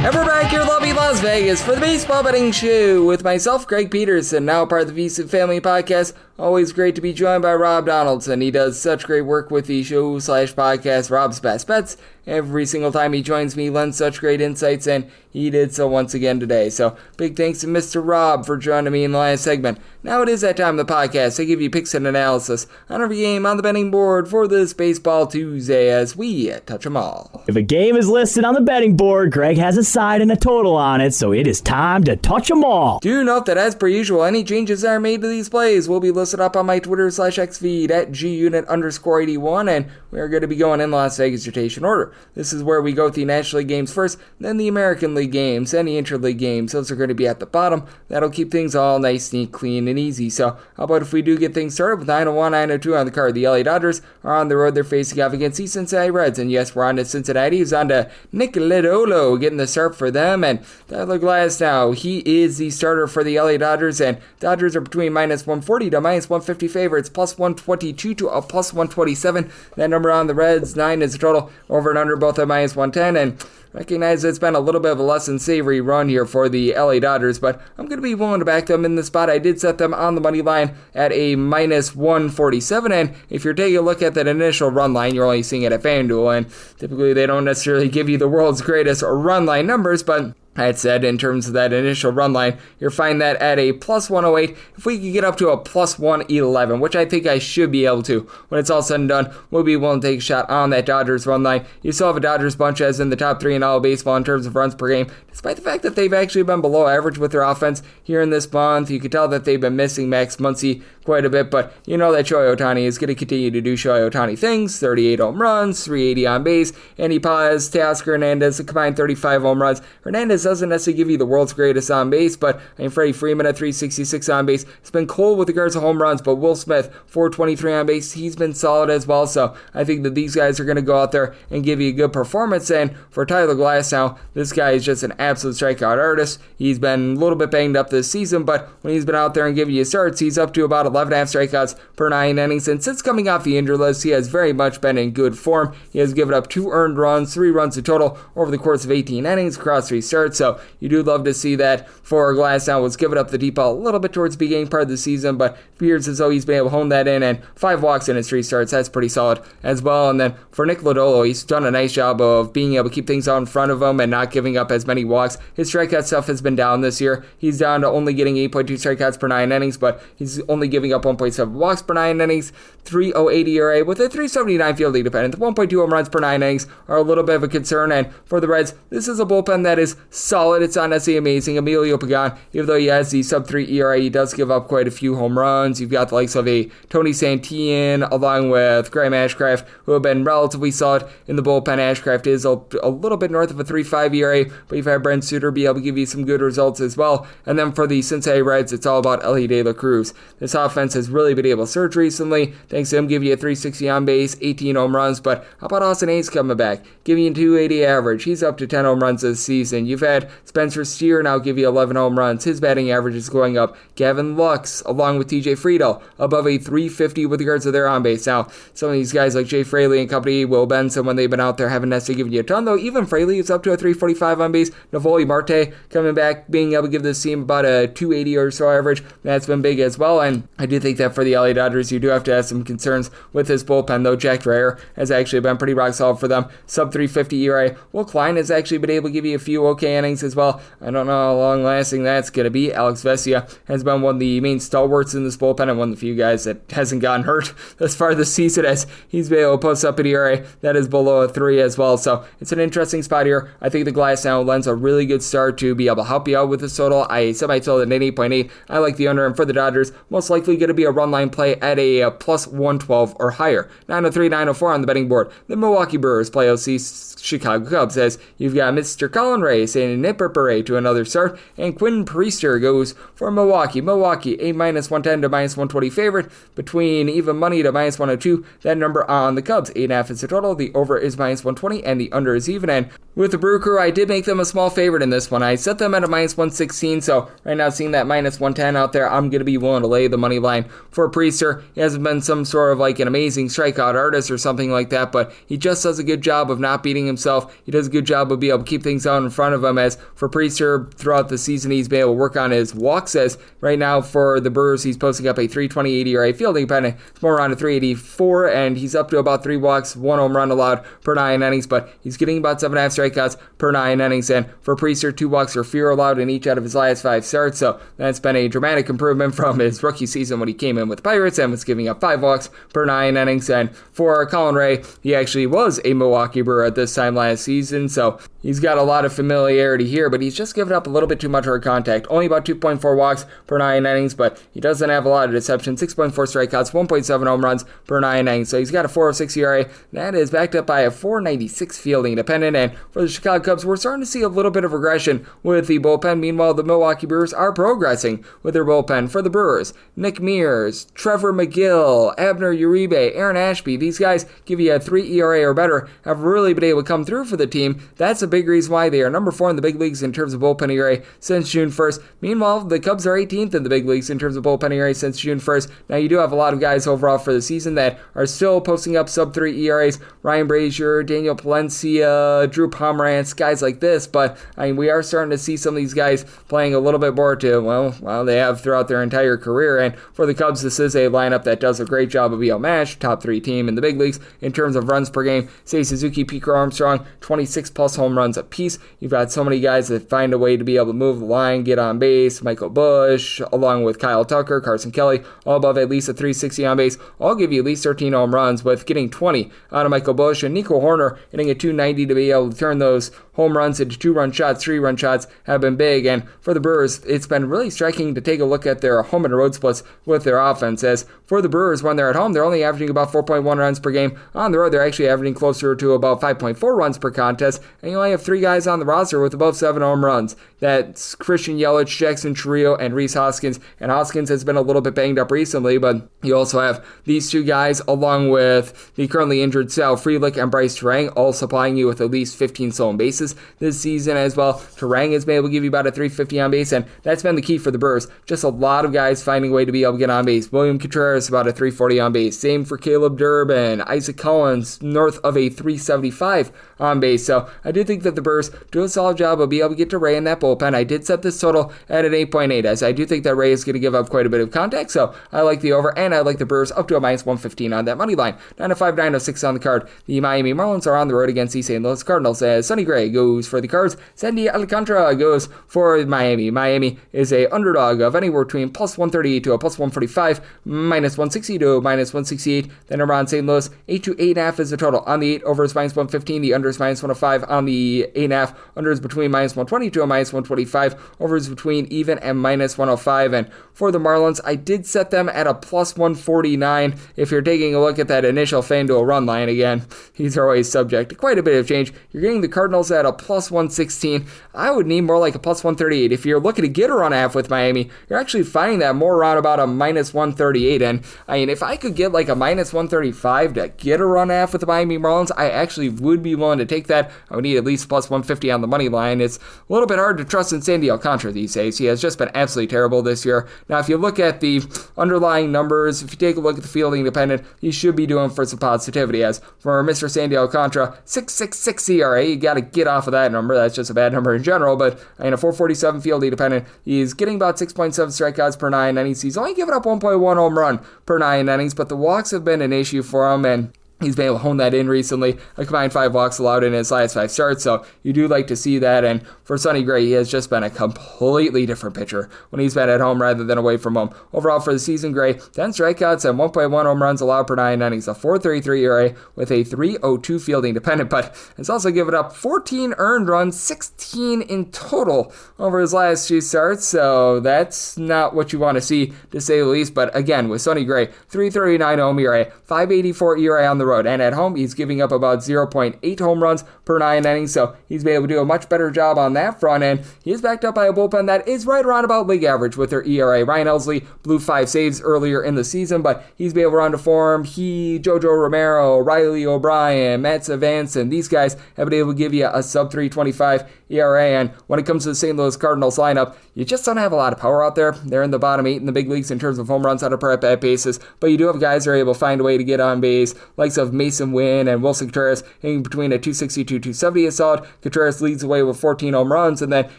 And we're back here in lovely Las Vegas for the Baseball Betting Show with myself, Greg Peterson, now part of the VSiN Family Podcast. Always great to be joined by Rob Donaldson. He does such great work with the show/podcast, Rob's Best Bets. Every single time he joins me, he lends such great insights, and he did so once again today. So big thanks to Mr. Rob for joining me in the last segment. Now it is that time of the podcast. I give you picks and analysis on every game on the betting board for this Baseball Tuesday as we touch them all. If a game is listed on the betting board, Greg has a side and a total on it, so it is time to touch them all. Do note that as per usual, any changes that are made to these plays will be listed up on my Twitter/X feed at gunit_81, and we are going to be going in Las Vegas rotation order. This is where we go with the National League games first, then the American League games, and the Interleague games. Those are going to be at the bottom. That'll keep things all nice, neat, clean, and easy. So how about if we do get things started with 901, 902 on the card? The LA Dodgers are on the road. They're facing off against the Cincinnati Reds. And yes, we're on to Cincinnati. He's on to Nick Lodolo getting the start for them. And Tyler Glass now, he is the starter for the LA Dodgers. And Dodgers are between minus 140 to minus 150 favorites, plus 122 to a plus 127. That number on the Reds, 9 is the total. Over and under both at minus 110. And recognize it's been a little bit of a less than savory run here for the LA Dodgers, but I'm going to be willing to back them in the spot. I did set them on the money line at a minus 147, and if you're taking a look at that initial run line, you're only seeing it at FanDuel, and typically they don't necessarily give you the world's greatest run line numbers, but I had said in terms of that initial run line, you'll find that at a plus 108. If we could get up to a plus 111, which I think I should be able to when it's all said and done, we'll be willing to take a shot on that Dodgers run line. You still have a Dodgers bunch as in the top 3 in all of baseball in terms of runs per game, despite the fact that they've actually been below average with their offense here in this month. You can tell that they've been missing Max Muncy quite a bit, but you know that Shohei Ohtani is going to continue to do Shohei Ohtani things. 38 home runs, 380 on base, and he has Teoscar Hernandez a combined 35 home runs. Hernandez doesn't necessarily give you the world's greatest on base, but Freddie Freeman at 366 on base. It's been cold with regards to home runs, but Will Smith, 423 on base, he's been solid as well. So I think that these guys are going to go out there and give you a good performance. And for Tyler Glasnow, this guy is just an absolute strikeout artist. He's been a little bit banged up this season, but when he's been out there and giving you starts, he's up to about 11.5 strikeouts per 9 innings. And since coming off the injury list, he has very much been in good form. He has given up 2 earned runs, 3 runs in total over the course of 18 innings across 3 starts. So you do love to see that. For Glasnow, was giving up the deep ball a little bit towards the beginning part of the season, but it appears as though he's been able to hone that in, and 5 walks in his 3 starts. That's pretty solid as well. And then for Nick Lodolo, he's done a nice job of being able to keep things out in front of him and not giving up as many walks. His strikeout stuff has been down this year. He's down to only getting 8.2 strikeouts per 9 innings, but he's only giving up 1.7 walks per 9 innings, 3.08 ERA with a 3.79 fielding dependent. The 1.2 home runs per 9 innings are a little bit of a concern, and for the Reds, this is a bullpen that is solid. It's not necessarily amazing. Emilio Pagan, even though he has the sub-3 ERA, he does give up quite a few home runs. You've got the likes of a Tony Santillan along with Graham Ashcraft, who have been relatively solid in the bullpen. Ashcraft is a little bit north of a 3.5 ERA, but you've had Brent Suter be able to give you some good results as well. And then for the Cincinnati Reds, it's all about Elly De La Cruz. This offense has really been able to surge recently, thanks to him giving you a 360 on base, 18 home runs. But how about Austin Hayes coming back, giving you a 280 average? He's up to 10 home runs this season. You've had Spencer Steer now give you 11 home runs. His batting average is going up. Gavin Lux, along with TJ Friedel, above a 350 with regards to their on base. Now, some of these guys like Jay Fraley and company, Will Benson, when they've been out there, haven't necessarily given you a ton, though. Even Fraley is up to a 345 on base. Navoli Marte coming back, being able to give this team about a 280 or so average. That's been big as well. And I do think that for the LA Dodgers, you do have to have some concerns with this bullpen, though. Jack Dreyer has actually been pretty rock solid for them. Sub 350 ERA. Will Klein has actually been able to give you a few okay innings as well. I don't know how long lasting that's going to be. Alex Vesia has been one of the main stalwarts in this bullpen and one of the few guys that hasn't gotten hurt thus far this season, as he's been able to post up an ERA that is below a 3 as well. So it's an interesting spot here. I think the Glasnow lends a really good start to be able to help you out with this total. I semi-told at 8.8. I like the under, and for the Dodgers, most likely going to be a run line play at a plus 112 or higher. 903, 904 on the betting board. The Milwaukee Brewers play OC Chicago Cubs, as you've got Mr. Colin Ray saying nipper parade to another start, and Quinn Priester goes for Milwaukee. Milwaukee, a minus 110 to minus 120 favorite, between even money to minus 102. That number on the Cubs, 8.5 is the total. The over is minus 120, and the under is even. And with the Brew Crew, I did make them a small favorite in this one. I set them at a minus 116, so right now seeing that minus 110 out there, I'm going to be willing to lay the money line for Priester. He hasn't been some sort of like an amazing strikeout artist or something like that, but he just does a good job of not beating himself. He does a good job of being able to keep things out in front of him. As for Priester, throughout the season, he's been able to work on his walks, as right now for the Brewers, he's posting up a 328 ERA. Fielding dependent, it's more around a 384, and he's up to about 3 walks, 1 home run allowed per 9 innings, but he's getting about 7.5 strikeouts per 9 innings, and for Priester, 2 walks or fewer allowed in each out of his last 5 starts, so that's been a dramatic improvement from his rookie season when he came in with the Pirates and was giving up 5 walks per 9 innings. And for Colin Ray, he actually was a Milwaukee Brewer at this time last season, so he's got a lot of familiarity here, but he's just given up a little bit too much hard contact. Only about 2.4 walks per 9 innings, but he doesn't have a lot of deception. 6.4 strikeouts, 1.7 home runs per 9 innings, so he's got a 4.06 ERA. That is backed up by a 4.96 fielding dependent. And for the Chicago Cubs, we're starting to see a little bit of regression with the bullpen. Meanwhile, the Milwaukee Brewers are progressing with their bullpen. For the Brewers, Nick Mears, Trevor McGill, Abner Uribe, Aaron Ashby, these guys give you a 3 ERA or better, have really been able to come through for the team. That's a big reason why they are number 4 in the big leagues in terms of bullpen ERA since June 1st. Meanwhile, the Cubs are 18th in the big leagues in terms of bullpen ERA since June 1st. Now, you do have a lot of guys overall for the season that are still posting up sub-3 ERAs. Ryan Brazier, Daniel Palencia, Drew Pomerantz, guys like this, but I mean, we are starting to see some of these guys playing a little bit more to, well, they have throughout their entire career. And for the Cubs, this is a lineup that does a great job of being matched. Top 3 team in the big leagues in terms of runs per game. Say Suzuki, Pico Armstrong, 26 plus home runs apiece. You've got so many guys that find a way to be able to move the line, get on base. Michael Busch, along with Kyle Tucker, Carson Kelly, all above at least a 360 on base. I'll give you at least 13 home runs, with getting 20 out of Michael Busch, and Nico Horner hitting a 290 to be able to turn those home runs into 2-run shots, 3-run shots have been big. And for the Brewers, it's been really striking to take a look at their home and road splits with their offense. As for the Brewers, when they're at home, they're only averaging about 4.1 runs per game. On the road, they're actually averaging closer to about 5.4 runs per contest. And you only have 3 guys on the roster with above 7 home runs. That's Christian Yelich, Jackson Chourio, and Rhys Hoskins. And Hoskins has been a little bit banged up recently, but you also have these 2 guys along with the currently injured Sal Frelick and Bryce Terang, all supplying you with at least 15 stolen bases this season as well. Terang has been able to give you about a 350 on base, and that's been the key for the Brewers. Just a lot of guys finding a way to be able to get on base. William Contreras about a 340 on base. Same for Caleb Durbin. Isaac Collins north of a 375 on base. So I do think that the Brewers do a solid job of being able to get to Ray in that bullpen. I did set this total at an 8.8 as I do think that Ray is going to give up quite a bit of contact. So I like the over, and I like the Brewers up to a minus 115 on that money line. 905, 906 on the card. The Miami Marlins are on the road against the St. Louis Cardinals as Sonny Gray goes for the Cards. Sandy Alcantara goes for Miami. Miami is a underdog of anywhere between plus 138 to a plus 145, minus 160 to a minus 168. Then around St. Louis, 8 to 8.5 is the total. On the 8, over is minus 115. The under is minus 105. On the 8.5, under is between minus 120 to a minus 125. Over is between even and minus 105. And for the Marlins, I did set them at a plus 149. If you're taking a look at that initial FanDuel run line again, these are always subject to quite a bit of change. You're getting the Cardinals at a plus 116. I would need more like a plus 138. If you're looking to get a run half with Miami, you're actually finding that more around about a minus 138. And I mean, if I could get like a minus 135 to get a run half with the Miami Marlins, I actually would be willing to take that. I would need at least plus 150 on the money line. It's a little bit hard to trust in Sandy Alcantara these days. He has just been absolutely terrible this year. Now, if you look at the underlying numbers, if you take a look at the fielding dependent, he should be doing for some positivity. As for Mr. Sandy Alcantara, 6.66 ERA, you got to get off of that number. That's just a bad number in general, but in a 447 fielding dependent, he's getting about 6.7 strikeouts per 9 innings. He's only given up 1.1 home run per 9 innings, but the walks have been an issue for him, and he's been able to hone that in recently. A combined 5 walks allowed in his last 5 starts, so you do like to see that. And for Sonny Gray, he has just been a completely different pitcher when he's been at home rather than away from home. Overall for the season, Gray, 10 strikeouts and 1.1 home runs allowed per 9 innings, a 4.33 ERA with a 3.02 fielding dependent, but has also given up 14 earned runs, 16 in total over his last 2 starts, so that's not what you want to see, to say the least. But again, with Sonny Gray, 3.39 home ERA, 5.84 ERA on the road, and at home he's giving up about 0.8 home runs per 9 innings, so he's been able to do a much better job on that front, and he is backed up by a bullpen that is right around about league average with their ERA. Ryan Helsley blew 5 saves earlier in the season, but he's been able to run to form. He, Jojo Romero, Riley O'Brien, Matt Savanson, these guys have been able to give you a sub 3.25 ERA, and when it comes to the St. Louis Cardinals lineup, you just don't have a lot of power out there. They're in the bottom 8 in the big leagues in terms of home runs on a per at-bat basis, but you do have guys who are able to find a way to get on base, like of Mason Wynn and Wilson Contreras, hitting between a 260 to 270 is solid. Contreras leads the way with 14 home runs, and then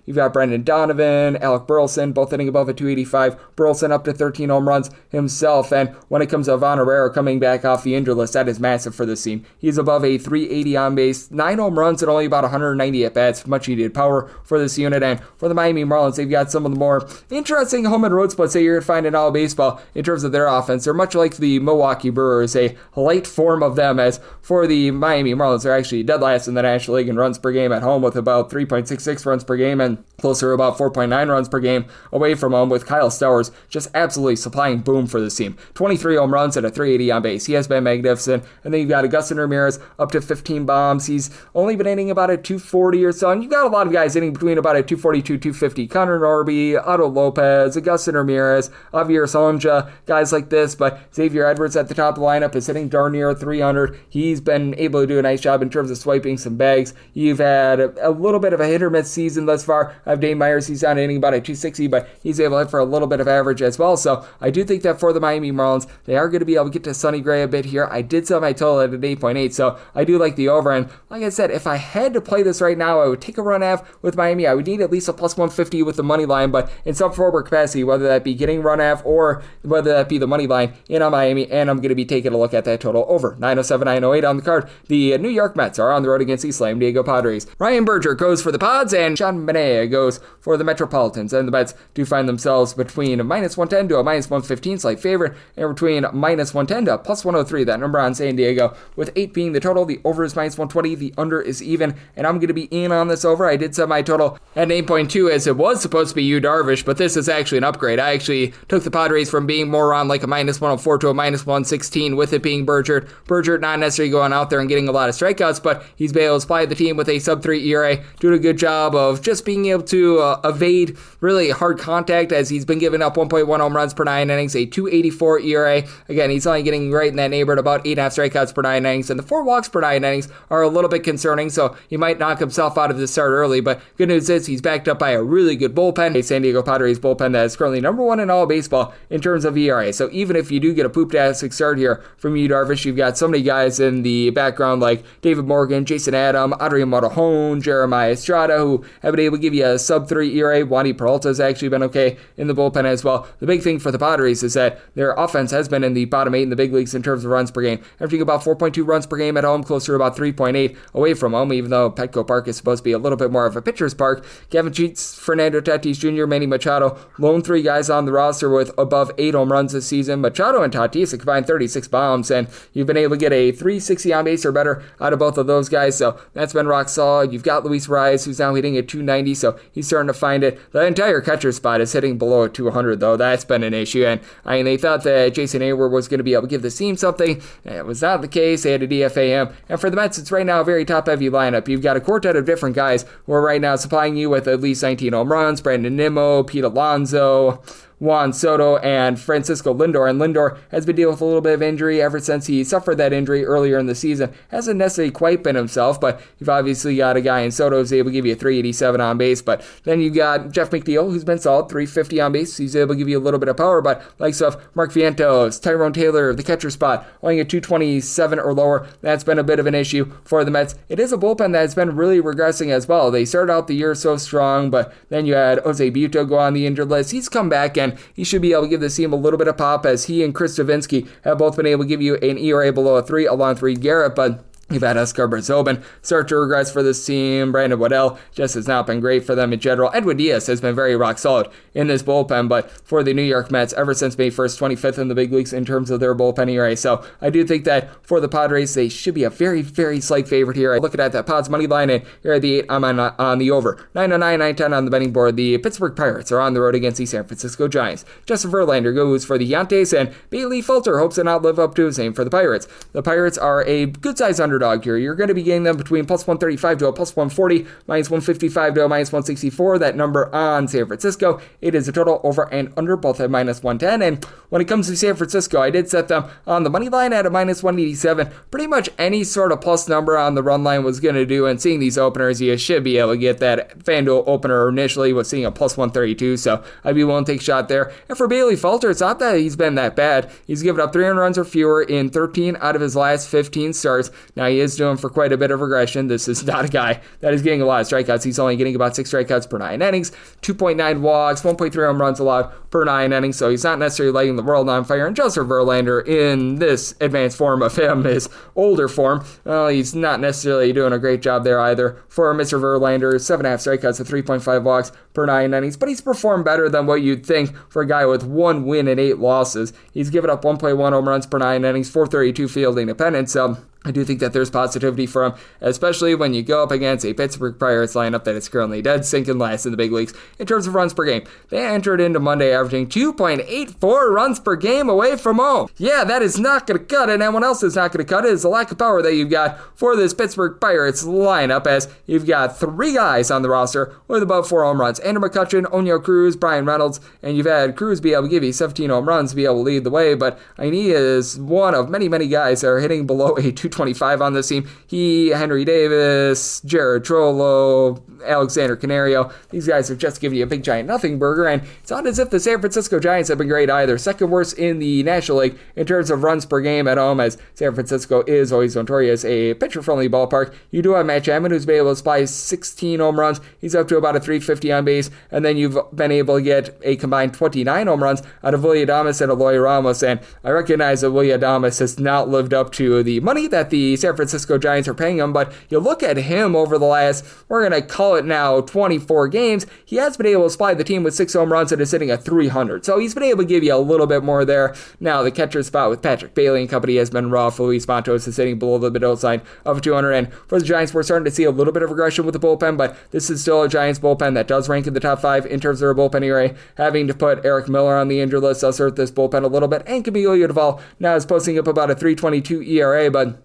you've got Brendan Donovan, Alec Burleson, both hitting above a 285. Burleson up to 13 home runs himself, and when it comes to Ivan Herrera coming back off the injured list, that is massive for this team. He's above a 380 on base, 9 home runs and only about 190 at-bats, much needed power for this unit. And for the Miami Marlins, they've got some of the more interesting home and road splits that you're going to find in all baseball in terms of their offense. They're much like the Milwaukee Brewers, a light form of them. As for the Miami Marlins, they're actually dead last in the National League in runs per game at home with about 3.66 runs per game and closer to about 4.9 runs per game away from home, with Kyle Stowers just absolutely supplying boom for this team. 23 home runs and a 380 on base. He has been magnificent. And then you've got Augustin Ramirez up to 15 bombs. He's only been hitting about a 240 or so, and you've got a lot of guys hitting between about a 242, 250. Connor Norby, Otto Lopez, Augustin Ramirez, Javier Sonja, guys like this, but Xavier Edwards at the top of the lineup is hitting darn near 300. He's been able to do a nice job in terms of swiping some bags. You've had a little bit of a hit or miss season thus far. I have Dave Myers, he's down hitting about a 260, but he's able to hit for a little bit of average as well. So I do think that for the Miami Marlins, they are going to be able to get to Sonny Gray a bit here. I did sell my total at an 8.8, so I do like the over. And like I said, if I had to play this right now, I would take a run half with Miami. I would need at least a plus 150 with the money money line, but in some form or capacity, whether that be getting run at or whether that be the money line in on Miami, and I'm going to be taking a look at that total over 907, 908 on the card. The New York Mets are on the road against the San Diego Padres. Ryan Berger goes for the Pods, and Sean Manaea goes for the Metropolitans, and the Mets do find themselves between a minus 110 to a minus 115 slight favorite, and between minus 110 to plus 103, that number on San Diego, with 8 being the total. The over is minus 120, the under is even, and I'm going to be in on this over. I did set my total at 8.2 as it was supposed to be Yu Darvish, but this is actually an upgrade. I actually took the Padres from being more on like a minus 104 to a minus 116, with it being Berger. Berger not necessarily going out there and getting a lot of strikeouts, but he's been able to supply the team with a sub-3 ERA, doing a good job of just being able to evade really hard contact, as he's been giving up 1.1 home runs per 9 innings, a 284 ERA. Again, he's only getting right in that neighborhood, about 8.5 strikeouts per 9 innings, and the 4 walks per 9 innings are a little bit concerning, so he might knock himself out of the start early, but good news is he's backed up by a really good bullpen, a San Diego Padres bullpen that is currently number 1 in all baseball in terms of ERA. So even if you do get a poop-tastic start here from Yu Darvish, you've got so many guys in the background like David Morgan, Jason Adam, Adrian Morejon, Jeremiah Estrada, who have been able to give you a sub-3 ERA. Wandy Peralta has actually been okay in the bullpen as well. The big thing for the Padres is that their offense has been in the bottom 8 in the big leagues in terms of runs per game, averaging about 4.2 runs per game at home, closer to about 3.8 away from home, even though Petco Park is supposed to be a little bit more of a pitcher's park. Gavin Sheets, Fernando Tatis Jr., Manny Machado, lone 3 guys on the roster with above 8 home runs this season. Machado and Tatis have combined 36 bombs, and you've been able to get a 360 on base or better out of both of those guys, so that's been rock solid. You've got Luis Reyes, who's now hitting at 290, so he's starting to find it. The entire catcher spot is hitting below 200, though. That's been an issue, and I mean, they thought that Jason Hayward was going to be able to give the team something. It was not the case. They had to DFA him, and for the Mets, it's right now a very top-heavy lineup. You've got a quartet of different guys who are right now supplying you with at least 19 home runs. Brandon Nimmo, Pete Alonso, Juan Soto, and Francisco Lindor. And Lindor has been dealing with a little bit of injury ever since he suffered that injury earlier in the season. Hasn't necessarily quite been himself, but you've obviously got a guy in Soto who's able to give you a 387 on base. But then you've got Jeff McNeil, who's been solid, 350 on base. He's able to give you a little bit of power, but likes of Mark Vientos, Tyrone Taylor, the catcher spot, only at 227 or lower. That's been a bit of an issue for the Mets. It is a bullpen that's been really regressing as well. They started out the year so strong, but then you had Jose Buto go on the injured list. He's come back, and he should be able to give this team a little bit of pop, as he and Chris Davinsky have both been able to give you an ERA below a 3 along with Reed Garrett, but you've had Oscar Zobin start to regress for this team. Brandon Waddell just has not been great for them in general. Edwin Diaz has been very rock solid in this bullpen, but for the New York Mets, ever since May 1st, 25th in the big leagues in terms of their bullpen ERA. So I do think that for the Padres, they should be a very, very slight favorite here. I look at that Pods money line, and here at the 8, I'm on the over. 909, 910 on the betting board. The Pittsburgh Pirates are on the road against the San Francisco Giants. Justin Verlander goes for the Yankees, and Bailey Falter hopes to not live up to the same for the Pirates. The Pirates are a good-sized underdog here. You're going to be getting them between plus 135 to a plus 140, minus 155 to a minus 164. That number on San Francisco, it is a total over and under, both at minus 110. And when it comes to San Francisco, I did set them on the money line at a minus 187. Pretty much any sort of plus number on the run line was going to do, and seeing these openers, you should be able to get that FanDuel opener initially was seeing a plus 132, so I'd be willing to take a shot there. And for Bailey Falter, it's not that he's been that bad. He's given up 300 runs or fewer in 13 out of his last 15 starts. Now, he is doing for quite a bit of regression. This is not a guy that is getting a lot of strikeouts. He's only getting about 6 strikeouts per 9 innings, 2.9 walks, 1.3 home runs allowed per 9 innings, so he's not necessarily lighting the world on fire. And Justin Verlander, in this advanced form of him, his older form, he's not necessarily doing a great job there either. For Mr. Verlander, 7.5 strikeouts and 3.5 walks per 9 innings, but he's performed better than what you'd think for a guy with 1 win and 8 losses. He's given up 1.1 home runs per 9 innings, 432 field independence, so I do think that there's positivity for him, especially when you go up against a Pittsburgh Pirates lineup that is currently dead sinking last in the big leagues in terms of runs per game. They entered into Monday averaging 2.84 runs per game away from home. Yeah, that is not going to cut it, and what else is not going to cut it is the lack of power that you've got for this Pittsburgh Pirates lineup, as you've got 3 guys on the roster with about 4 home runs. Andrew McCutchen, Oneil Cruz, Brian Reynolds, and you've had Cruz be able to give you 17 home runs to be able to lead the way, but he is one of many, many guys that are hitting below a 220 .225 on this team. Henry Davis, Jared Trollo, Alexander Canario, these guys are just giving you a big giant nothing burger, and it's not as if the San Francisco Giants have been great either. Second worst in the National League in terms of runs per game at home, as San Francisco is always notorious a pitcher-friendly ballpark. You do have Matt Chapman, who's been able to supply 16 home runs. He's up to about a 350 on base, and then you've been able to get a combined 29 home runs out of Willy Adames and Eloy Ramos, and I recognize that Willy Adames has not lived up to the money that the San Francisco Giants are paying him, but you look at him over the last, we're going to call it now, 24 games, he has been able to supply the team with 6 home runs and is sitting at 300. So he's been able to give you a little bit more there. Now, the catcher spot with Patrick Bailey and company has been rough. Luis Matos is sitting below the middle sign of 200. And for the Giants, we're starting to see a little bit of regression with the bullpen, but this is still a Giants bullpen that does rank in the top 5 in terms of their bullpen ERA. Having to put Eric Miller on the injured list does hurt this bullpen a little bit. And Camilo Duvall now is posting up about a 3.22 ERA, but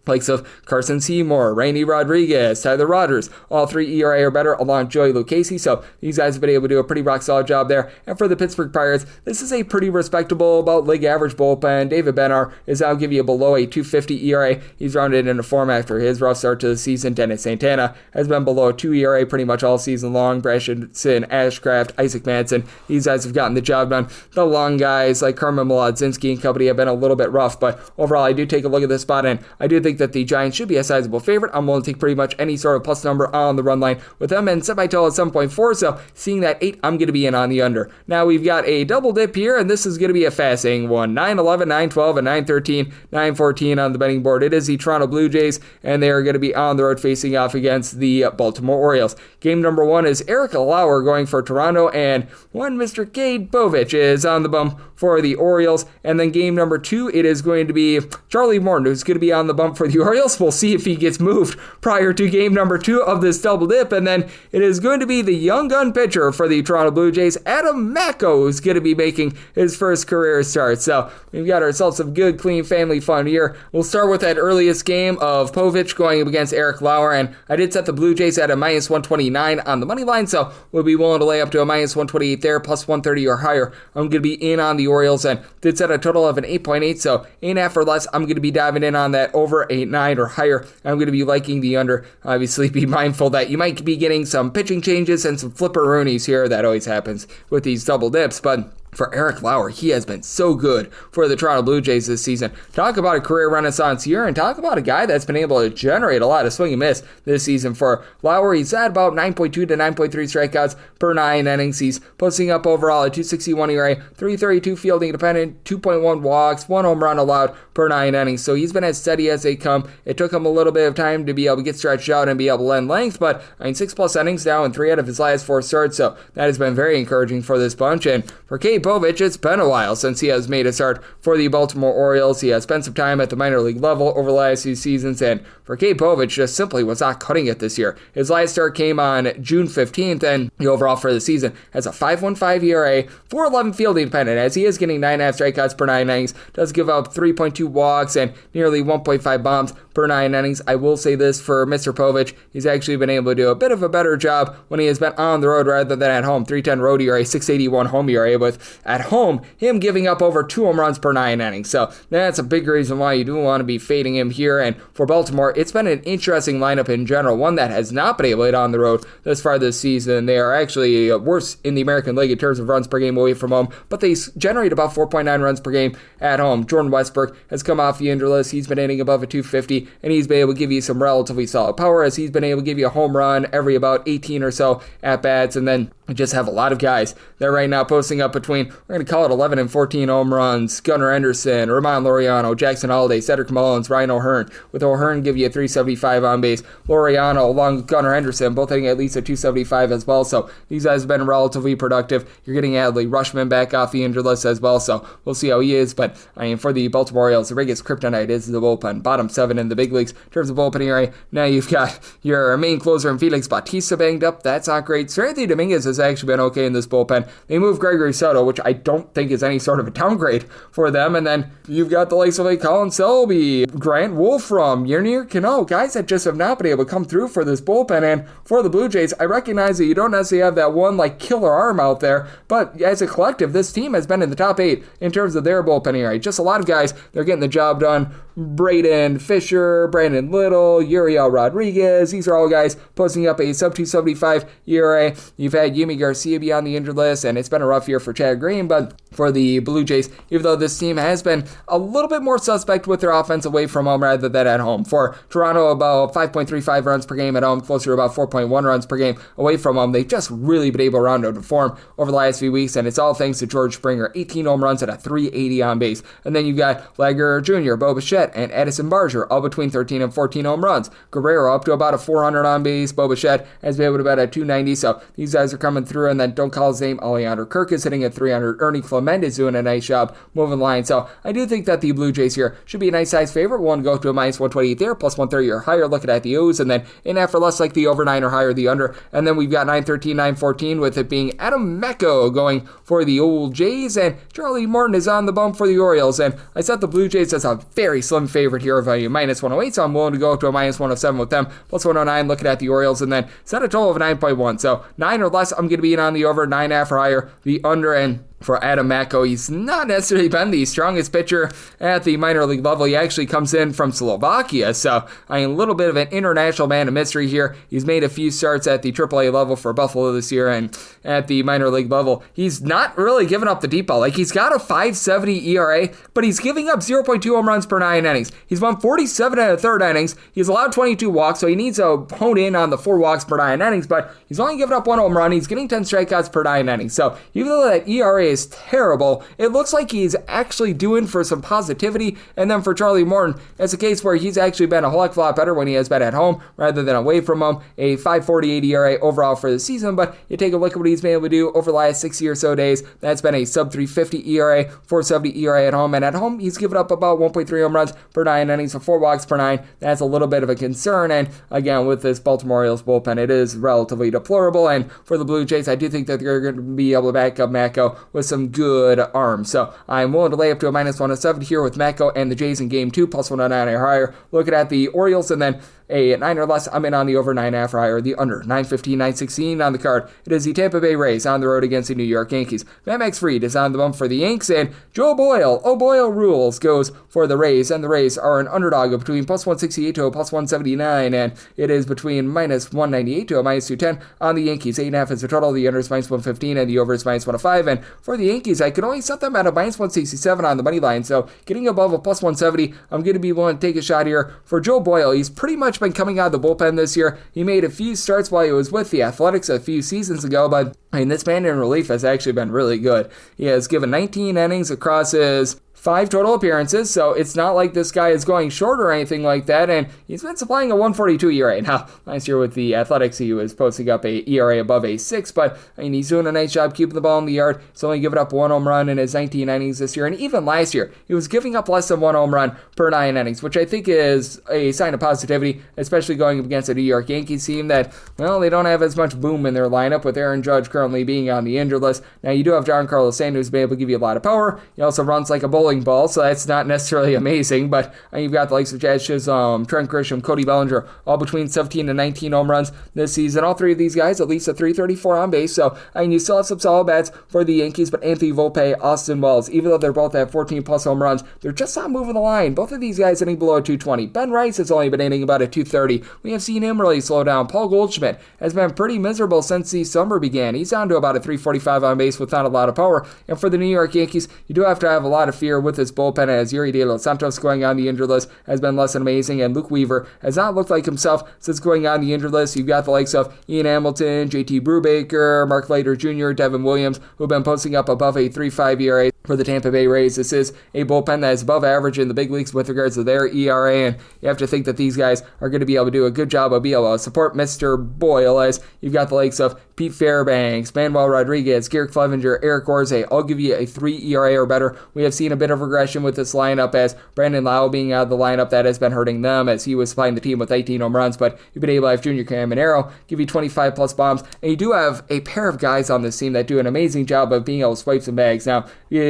likes of Carson Seymour, Rainy Rodriguez, Tyler Rogers, all 3 ERA or better, along with Joey Lucchesi. So these guys have been able to do a pretty rock solid job there. And for the Pittsburgh Pirates, this is a pretty respectable, about league average bullpen. David Bednar is now giving you below a 250 ERA. He's rounded into form after his rough start to the season. Dennis Santana has been below a 2 ERA pretty much all season long. Brashton, Ashcraft, Isaac Manson, these guys have gotten the job done. The long guys like Carmen Mlodzinski and company have been a little bit rough, but overall I do take a look at this spot, and I do think that the Giants should be a sizable favorite. I'm willing to take pretty much any sort of plus number on the run line with them, and set my total at 7.4, so seeing that 8, I'm going to be in on the under. Now we've got a double dip here, and this is going to be a fascinating one. 9-11, 9-12, and 9-13, 9-14 on the betting board. It is the Toronto Blue Jays, and they are going to be on the road facing off against the Baltimore Orioles. Game number 1 is Eric Lauer going for Toronto, and one Mr. Cade Bovich is on the bump for the Orioles. And then game number 2, it is going to be Charlie Morton, who's going to be on the bump for the Orioles. We'll see if he gets moved prior to game number 2 of this double dip. And then it is going to be the young gun pitcher for the Toronto Blue Jays, Adam Macko, who's going to be making his first career start. So we've got ourselves some good, clean family fun here. We'll start with that earliest game of Povich going up against Eric Lauer, and I did set the Blue Jays at a minus 129 on the money line, so we'll be willing to lay up to a minus 128 there, plus 130 or higher. I'm going to be in on the Orioles, and did set a total of an 8.8, so 8.5 or less. I'm going to be diving in on that over 8.9 or higher. I'm going to be liking the under. Obviously, be mindful that you might be getting some pitching changes and some flipperoonies here. That always happens with these double dips, but for Eric Lauer, he has been so good for the Toronto Blue Jays this season. Talk about a career renaissance here, and talk about a guy that's been able to generate a lot of swing and miss this season. For Lauer, he's at about 9.2 to 9.3 strikeouts per 9 innings. He's posting up overall a 261 ERA, 332 fielding independent, 2.1 walks, 1 home run allowed per 9 innings. So he's been as steady as they come. It took him a little bit of time to be able to get stretched out and be able to lend length, but 6+ innings now in 3 out of his last 4 starts, so that has been very encouraging for this bunch. And for Cade Povich, it's been a while since he has made a start for the Baltimore Orioles. He has spent some time at the minor league level over the last few seasons, and for Cade Povich, just simply was not cutting it this year. His last start came on June 15th, and the overall for the season has a 5.15 ERA, 4.11 fielding independent, as he is getting 9.5 strikeouts per 9 innings, does give up 3.2 walks and nearly 1.5 bombs per 9 innings. I will say this for Mr. Povich, he's actually been able to do a bit of a better job when he has been on the road rather than at home. 3.10 road ERA, 6.81 home ERA, with at home, him giving up over 2 home runs per 9 innings. So that's a big reason why you do want to be fading him here. And for Baltimore, it's been an interesting lineup in general, one that has not been able to hit on the road this far this season. They are actually worse in the American League in terms of runs per game away from home, but they generate about 4.9 runs per game at home. Jordan Westbrook has come off the injured list. He's been hitting above a 250, and he's been able to give you some relatively solid power, as he's been able to give you a home run every about 18 or so at-bats. And then we just have a lot of guys that are right now posting up between, we're going to call it 11 and 14 home runs. Gunnar Henderson, Ramon Laureano, Jackson Holliday, Cedric Mullins, Ryan O'Hearn. With O'Hearn give you a 375 on base. Laureano along with Gunnar Henderson, both hitting at least a 275 as well. So these guys have been relatively productive. You're getting Adley Rushman back off the injured list as well, so we'll see how he is. But I mean, for the Baltimore Orioles, the biggest kryptonite is the bullpen. Bottom 7 in the big leagues in terms of bullpen ERA. Now you've got your main closer in Felix Bautista banged up. That's not great. Seranthony Dominguez has actually been okay in this bullpen. They moved Gregory Soto, which I don't think is any sort of a downgrade for them. And then you've got the likes of like Colin Selby, Grant Wolfram, Yernier Cano, guys that just have not been able to come through for this bullpen. And for the Blue Jays, I recognize that you don't necessarily have that one like killer arm out there, but as a collective, this team has been in the top 8 in terms of their bullpen ERA. Just a lot of guys, they're getting the job done. Braden Fisher, Brandon Little, Uriel Rodriguez, these are all guys posting up a sub 275 ERA. You've had Yimi Garcia be on the injured list, and it's been a rough year for Chad Green, but for the Blue Jays, even though this team has been a little bit more suspect with their offense away from home rather than at home. For Toronto, about 5.35 runs per game at home, closer to about 4.1 runs per game away from home. They've just really been able to round out to form over the last few weeks, and it's all thanks to George Springer, 18 home runs at a 380 on base. And then you've got Lager Jr., Bo Bichette, and Edison Barger, all between 13 and 14 home runs. Guerrero up to about a 400 on base. Bo Bichette has been able to bat at 290, so these guys are coming through. And then don't call his name, Alejandro Kirk is hitting at 300. Ernie Clement is doing a nice job moving the line. So I do think that the Blue Jays here should be a nice size favorite. We'll go to a minus 128 there, plus 130 or higher. Looking at the O's, and then in that for less like the over 9 or higher, the under. And then we've got 913, 914 with it being Adam Mecco going for the old Jays, and Charlie Morton is on the bump for the Orioles. And I set the Blue Jays as a very slim favorite here of a minus 108, so I'm willing to go up to a minus 107 with them, plus 109 looking at the Orioles, and then set a total of 9.1. So 9 or less, I'm going to be in on the over, 9.5 or higher, the under. And for Adam Mecco, he's not necessarily been the strongest pitcher at the minor league level. He actually comes in from Slovakia, so I mean, a little bit of an international man of mystery here. He's made a few starts at the AAA level for Buffalo this year, and at the minor league level, he's not really giving up the deep ball. Like, he's got a 5.70 ERA, but he's giving up 0.2 home runs per 9 innings. He's won 47 and a third innings. He's allowed 22 walks, so he needs to hone in on the 4 walks per 9 innings, but he's only given up 1 home run. He's getting 10 strikeouts per 9 innings. So even though that ERA is terrible, it looks like he's actually doing for some positivity. And then for Charlie Morton, it's a case where he's actually been a whole heck of a lot better when he has been at home rather than away from home. A 5.48 ERA overall for the season, but you take a look at what he's been able to do over the last 60 or so days. That's been a sub 350 ERA, 4.70 ERA at home, and at home he's given up about 1.3 home runs per 9 innings, so 4 walks per 9. That's a little bit of a concern, and again, with this Baltimore Orioles bullpen, it is relatively deplorable. And for the Blue Jays, I do think that they're going to be able to back up Mecco with some good arms. So I'm willing to lay up to a minus 107 here with Mecco and the Jays in game 2, plus 109 or higher. Looking at the Orioles, and then a 9 or less, I'm in on the over 9.5 or higher, the under. 9:15, 9:16 on the card. It is the Tampa Bay Rays on the road against the New York Yankees. Max Fried is on the bump for the Yanks, and Joe Boyle, Boyle rules, goes for the Rays, and the Rays are an underdog of between plus 168 to a plus 179, and it is between minus 198 to a minus 210 on the Yankees. 8.5 is the total, the under is minus 115, and the over is minus 105, and for the Yankees, I could only set them at a minus 167 on the money line, so getting above a plus 170, I'm going to be willing to take a shot here. For Joe Boyle, he's pretty much been coming out of the bullpen this year. He made a few starts while he was with the Athletics a few seasons ago, but I mean, this man in relief has actually been really good. He has given 19 innings across his 5 total appearances, so it's not like this guy is going short or anything like that, and he's been supplying a 1.42 ERA. Now, last year with the Athletics, he was posting up a ERA above a 6, but I mean, he's doing a nice job keeping the ball in the yard. He's only given up 1 home run in his 19 innings this year, and even last year, he was giving up less than 1 home run per 9 innings, which I think is a sign of positivity, especially going up against a New York Yankees team that, well, they don't have as much boom in their lineup, with Aaron Judge currently being on the injured list. Now, you do have Giancarlo Stanton, who's been able to give you a lot of power. He also runs like a bowling ball, so that's not necessarily amazing, but you've got the likes of Jazz Chisholm, Trent Grisham, Cody Bellinger, all between 17 and 19 home runs this season. All 3 of these guys at least a 334 on base, so I mean, you still have some solid bats for the Yankees, but Anthony Volpe, Austin Wells, even though they're both at 14 plus home runs, they're just not moving the line. Both of these guys hitting below a 220. Ben Rice has only been hitting about a 230. We have seen him really slow down. Paul Goldschmidt has been pretty miserable since the summer began. He's down to about a 345 on base with not a lot of power. And for the New York Yankees, you do have to have a lot of fear with this bullpen, as Yuri De Los Santos going on the injured list has been less than amazing, and Luke Weaver has not looked like himself since going on the injured list. You've got the likes of Ian Hamilton, JT Brubaker, Mark Leiter Jr., Devin Williams, who have been posting up above a 3.5 ERA. for the Tampa Bay Rays. This is a bullpen that is above average in the big leagues with regards to their ERA, and you have to think that these guys are going to be able to do a good job of being able to support Mr. Boyle, as you've got the likes of Pete Fairbanks, Manuel Rodriguez, Garrett Clevenger, Eric Gorze. I'll give you a 3 ERA or better. We have seen a bit of regression with this lineup, as Brandon Lau being out of the lineup, that has been hurting them, as he was supplying the team with 18 home runs, but you've been able to have Junior Caminero give you 25 plus bombs, and you do have a pair of guys on this team that do an amazing job of being able to swipe some bags. Now,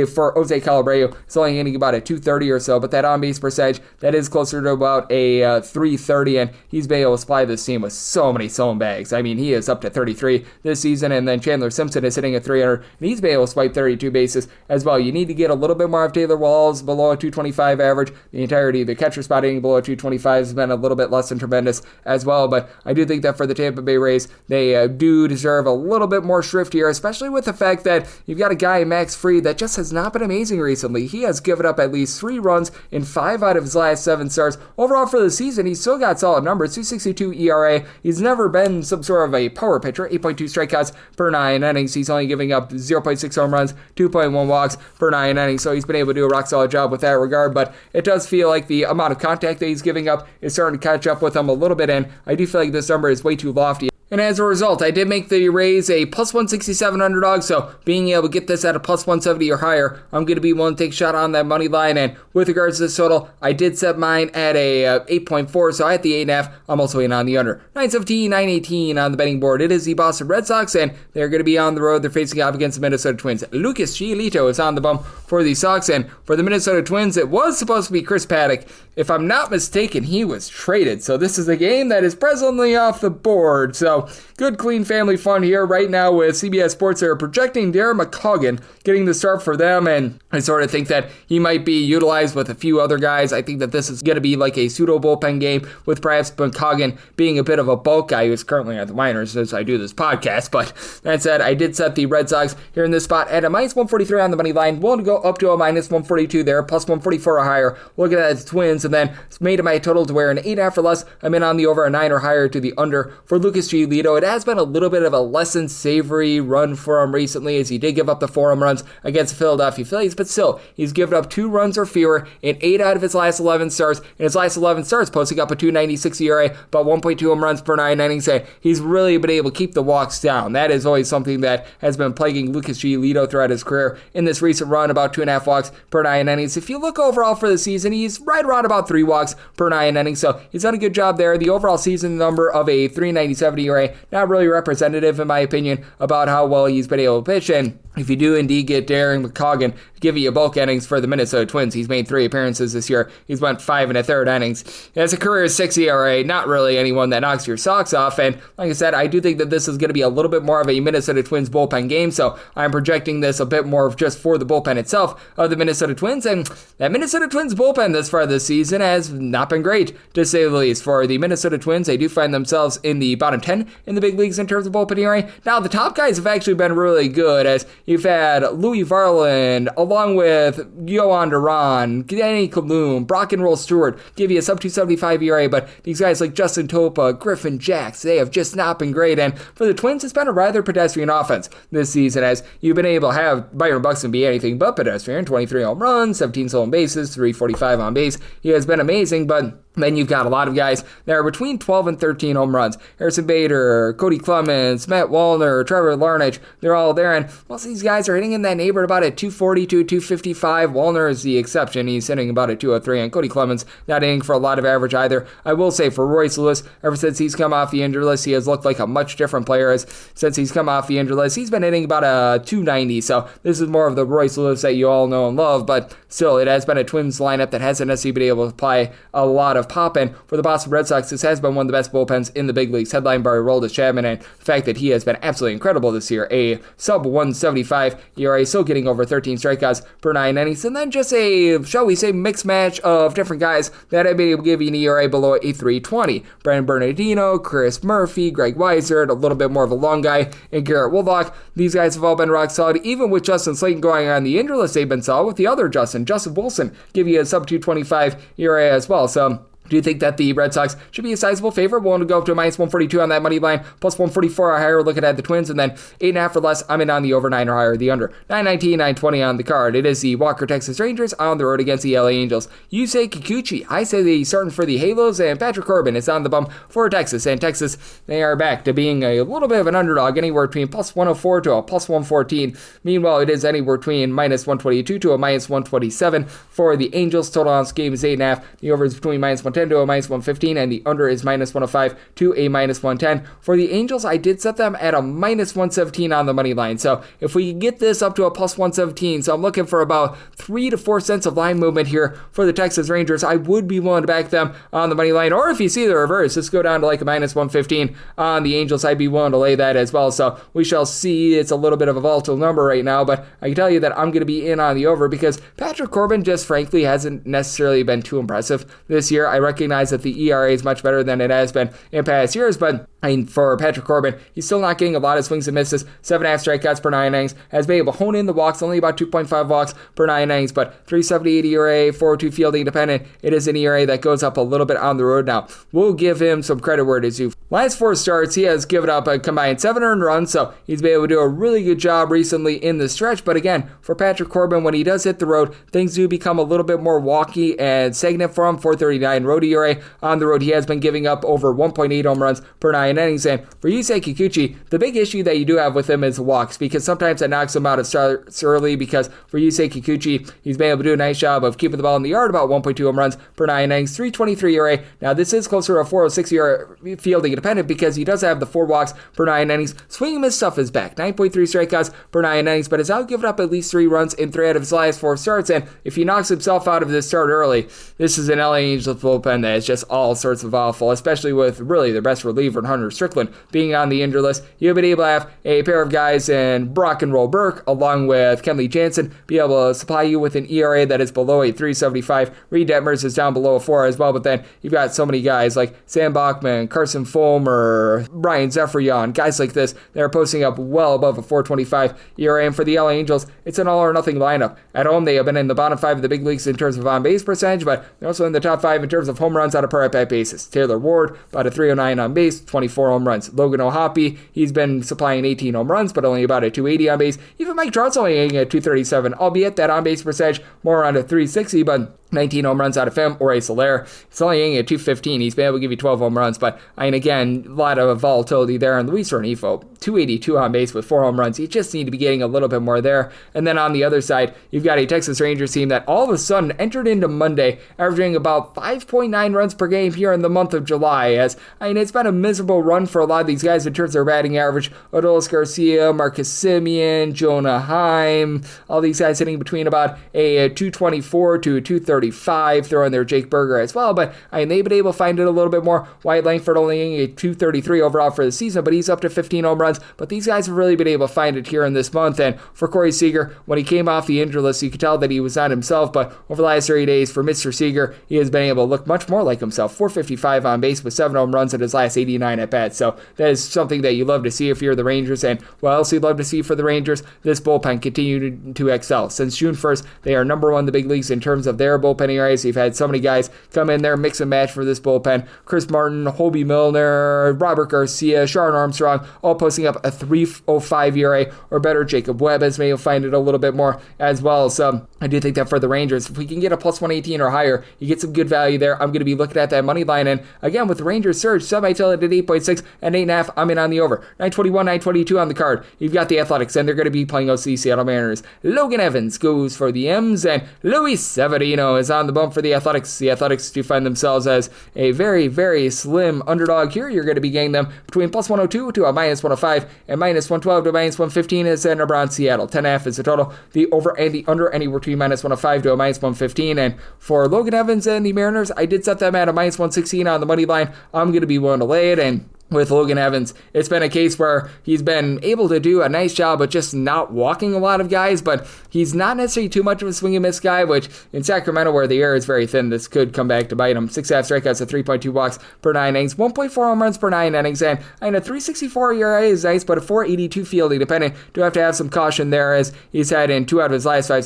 for Jose Calabreo, it's only getting about a 230 or so, but that on-base percentage, that is closer to about a 330, and he's been able to supply this team with so many stolen bags. I mean, he is up to 33 this season, and then Chandler Simpson is hitting at 300, and he's been able to swipe 32 bases as well. You need to get a little bit more of Taylor Walls below a 225 average. The entirety of the catcher spot hitting below a 225 has been a little bit less than tremendous as well, but I do think that for the Tampa Bay Rays, they do deserve a little bit more shrift here, especially with the fact that you've got a guy, Max Fried, that just has not been amazing recently. He has given up at least 3 runs in 5 out of his last 7 starts. Overall for the season, he's still got solid numbers, 262 ERA. He's never been some sort of a power pitcher, 8.2 strikeouts per 9 innings. He's only giving up 0.6 home runs, 2.1 walks per 9 innings, so he's been able to do a rock solid job with that regard, but it does feel like the amount of contact that he's giving up is starting to catch up with him a little bit, and I do feel like this number is way too lofty. And as a result, I did make the Rays a plus 167 underdog, so being able to get this at a plus 170 or higher, I'm going to be willing to take a shot on that money line. And with regards to this total, I did set mine at a 8.4, so at the 8.5, I'm also in on the under. 917, 918 on the betting board. It is the Boston Red Sox, and they're going to be on the road. They're facing off against the Minnesota Twins. Lucas Giolito is on the bump for the Sox, and for the Minnesota Twins, it was supposed to be Chris Paddock. If I'm not mistaken, he was traded, so this is a game that is presently off the board. So good, clean family fun here right now with CBS Sports. They're projecting Darren McCaughan getting the start for them, and I sort of think that he might be utilized with a few other guys. I think that this is going to be like a pseudo bullpen game, with perhaps McCaughan being a bit of a bulk guy who's currently at the minors as I do this podcast. But that said, I did set the Red Sox here in this spot at a minus 143 on the money line. Willing to go up to a minus 142 there, plus 144 or higher. Looking at the Twins, and then made my total to where an 8.5 or less. I'm in on the over, a 9 or higher to the under for Lucas Giolito. It has been a little bit of a less than savory run for him recently, as he did give up the 4 home runs against the Philadelphia Phillies, but still, he's given up 2 runs or fewer in 8 out of his last 11 starts. In his last 11 starts, posting up a 2.96 ERA, about 1.2 home runs per 9 innings, and he's really been able to keep the walks down. That is always something that has been plaguing Lucas Giolito throughout his career. In this recent run, about 2.5 walks per 9 innings. If you look overall for the season, he's right around about 3 walks per 9 innings, so he's done a good job there. The overall season number of a 3.97 ERA, not really representative in my opinion about how well he's been able to pitch, and if you do indeed get Darren McCaughan giving you bulk innings for the Minnesota Twins, he's made 3 appearances this year. He's went 5 1/3 innings. He has a career 6 ERA, not really anyone that knocks your socks off, and like I said, I do think that this is going to be a little bit more of a Minnesota Twins bullpen game, so I'm projecting this a bit more just for the bullpen itself of the Minnesota Twins, and that Minnesota Twins bullpen this far this season has not been great, to say the least. For the Minnesota Twins, they do find themselves in the bottom 10 in the big leagues in terms of bullpen ERA. Now, the top guys have actually been really good, as you've had Louis Varland, along with Yohan Duran, Danny Kalum, Brock and Roll Stewart, give you a sub 275 ERA, but these guys like Justin Topa, Griffin Jacks, they have just not been great, and for the Twins, it's been a rather pedestrian offense this season, as you've been able to have Byron Buxton be anything but pedestrian. 23 home runs, 17 stolen bases, 345 on base. He has been amazing, but then you've got a lot of guys that are between 12 and 13 home runs. Harrison Bader, Cody Clemens, Matt Wallner, Trevor Larnach, they're all there, and most of these guys are hitting in that neighborhood about a 240 to 255. Wallner is the exception. He's hitting about a 203, and Cody Clemens not hitting for a lot of average either. I will say for Royce Lewis, ever since he's come off the injured list, he has looked like a much different player. As since he's come off the injured list, he's been hitting about a 290, so this is more of the Royce Lewis that you all know and love, but still, it has been a Twins lineup that hasn't necessarily been able to apply a lot of pop, and for the Boston Red Sox, this has been one of the best bullpens in the big leagues, headlined by Aroldis Chapman, and the fact that he has been absolutely incredible this year. A sub 175 ERA, still getting over 13 strikeouts per 9 innings, and then just a, shall we say, mixed match of different guys that have been able to give you an ERA below a 320. Brandon Bernardino, Chris Murphy, Greg Weiser, a little bit more of a long guy, and Garrett Woodlock. These guys have all been rock solid. Even with Justin Slayton going on the injured list, they've been solid. With the other Justin Wilson, give you a sub 225 ERA as well. So Do you think that the Red Sox should be a sizable favorite? Willing to go up to a minus 142 on that money line, plus 144 or higher. Looking at the Twins, and then 8.5 or less. I'm in on the over 9 or higher, the under. 919, 920 on the card. It is the Walker Texas Rangers on the road against the LA Angels. You say Kikuchi. I say that he's starting for the Halos, and Patrick Corbin is on the bump for Texas. And Texas, they are back to being a little bit of an underdog, anywhere between plus 104 to a plus 114. Meanwhile, it is anywhere between minus 122 to a minus 127 for the Angels. Total on this game is 8.5. The over is between minus 110 to a minus 115, and the under is minus 105 to a minus 110. For the Angels, I did set them at a minus 117 on the money line. So if we can get this up to a plus 117, so I'm looking for about 3 to 4 cents of line movement here for the Texas Rangers, I would be willing to back them on the money line. Or if you see the reverse, just go down to like a minus 115 on the Angels, I'd be willing to lay that as well. So we shall see. It's a little bit of a volatile number right now, but I can tell you that I'm going to be in on the over because Patrick Corbin just frankly hasn't necessarily been too impressive this year. I recognize that the ERA is much better than it has been in past years, but for Patrick Corbin, he's still not getting a lot of swings and misses. 7.5 strikeouts per 9 innings. Has been able to hone in the walks, only about 2.5 walks per 9 innings, but 3.78 ERA, 4.02 fielding dependent. It is an ERA that goes up a little bit on the road now. We'll give him some credit where it is due. Last 4 starts, he has given up a combined 7 earned runs, so he's been able to do a really good job recently in the stretch. But again, for Patrick Corbin, when he does hit the road, things do become a little bit more walky and stagnant for him. 4.39 road ERA. On the road, he has been giving up over 1.8 home runs per 9 innings. And for Yusei Kikuchi, the big issue that you do have with him is walks, because sometimes that knocks him out of starts early. Because for Yusei Kikuchi, he's been able to do a nice job of keeping the ball in the yard, about 1.2 home runs per 9 innings. 3.23 ERA. Now this is closer to a 4.06 ERA fielding independent because he does have the 4 walks per 9 innings. Swing and miss stuff is back. 9.3 strikeouts per 9 innings, but has now given up at least 3 runs in 3 out of his last 4 starts. And if he knocks himself out of this start early, this is an LA Angels bullpen that is just all sorts of awful, especially with really their best reliever, Hunter Strickland, being on the injured list. You've been able to have a pair of guys in Brock and Roll Burke, along with Kenley Jansen, be able to supply you with an ERA that is below a 3.75. Reed Detmers is down below a 4 as well, but then you've got so many guys like Sam Bachman, Carson Fulmer, Brian Zephyrion, guys like this that are posting up well above a 4.25 ERA. And for the LA Angels, it's an all or nothing lineup. At home, they have been in the bottom 5 of the big leagues in terms of on-base percentage, but they're also in the top 5 in terms of home runs on a per at-bat basis. Taylor Ward, about a 309 on base, 24 home runs. Logan O'Hoppe, he's been supplying 18 home runs, but only about a 280 on base. Even Mike Trout's only getting a 237, albeit that on-base percentage more around a 360, but 19 home runs out of him. Or Soler, he's only getting a 215. He's been able to give you 12 home runs, but again, a lot of volatility there. And Luis Renifo, 282 on base with 4 home runs. You just need to be getting a little bit more there. And then on the other side, you've got a Texas Rangers team that all of a sudden entered into Monday averaging about 5.9 runs per game here in the month of July. As it's been a miserable run for a lot of these guys in terms of their batting average. Adolis Garcia, Marcus Semien, Jonah Heim, all these guys hitting between about a 224 to a 230. Throw in there Jake Berger as well, but they've been able to find it a little bit more. Wyatt Langford only getting a 233 overall for the season, but he's up to 15 home runs. But these guys have really been able to find it here in this month. And for Corey Seager, when he came off the injury list, you could tell that he was not himself, but over the last 30 days for Mr. Seager, he has been able to look much more like himself. 455 on base with 7 home runs in his last 89 at bats. So that is something that you love to see if you're the Rangers. And what else you'd love to see for the Rangers? This bullpen continue to excel. Since June 1st, they are number 1 in the big leagues in terms of their bullpen ERAs. You've had so many guys come in there, mix and match for this bullpen. Chris Martin, Hobie Milner, Robert Garcia, Sharon Armstrong, all posting up a 3.05 ERA or better. Jacob Webb has maybe find it a little bit more as well. So I do think that for the Rangers, if we can get a plus 118 or higher, you get some good value there. I'm going to be looking at that money line. And again, with the Rangers surge, semi-tilted at 8.6 and 8.5, I'm in on the over. 921, 922 on the card. You've got the Athletics, and they're going to be playing OC Seattle Mariners. Logan Evans goes for the M's, and Luis Severino is on the bump for the Athletics. The Athletics do find themselves as a very, very slim underdog here. You're going to be getting them between plus 102 to a minus 105 and minus 112 to minus 115 is a number on Seattle. 10.5 is the total. The over and the under anywhere between minus 105 to a minus 115. And for Logan Evans and the Mariners, I did set them at a minus 116 on the money line. I'm going to be willing to lay it, and with Logan Evans, it's been a case where he's been able to do a nice job of just not walking a lot of guys, but he's not necessarily too much of a swing and miss guy, which in Sacramento, where the air is very thin, this could come back to bite him. 6.5 strikeouts at 3.2 walks per 9 innings, 1.4 home runs per 9 innings, and a 3.64 ERA is nice, but a 4.82 fielding dependent. Do have to have some caution there, as he's had in 2 out of his last 5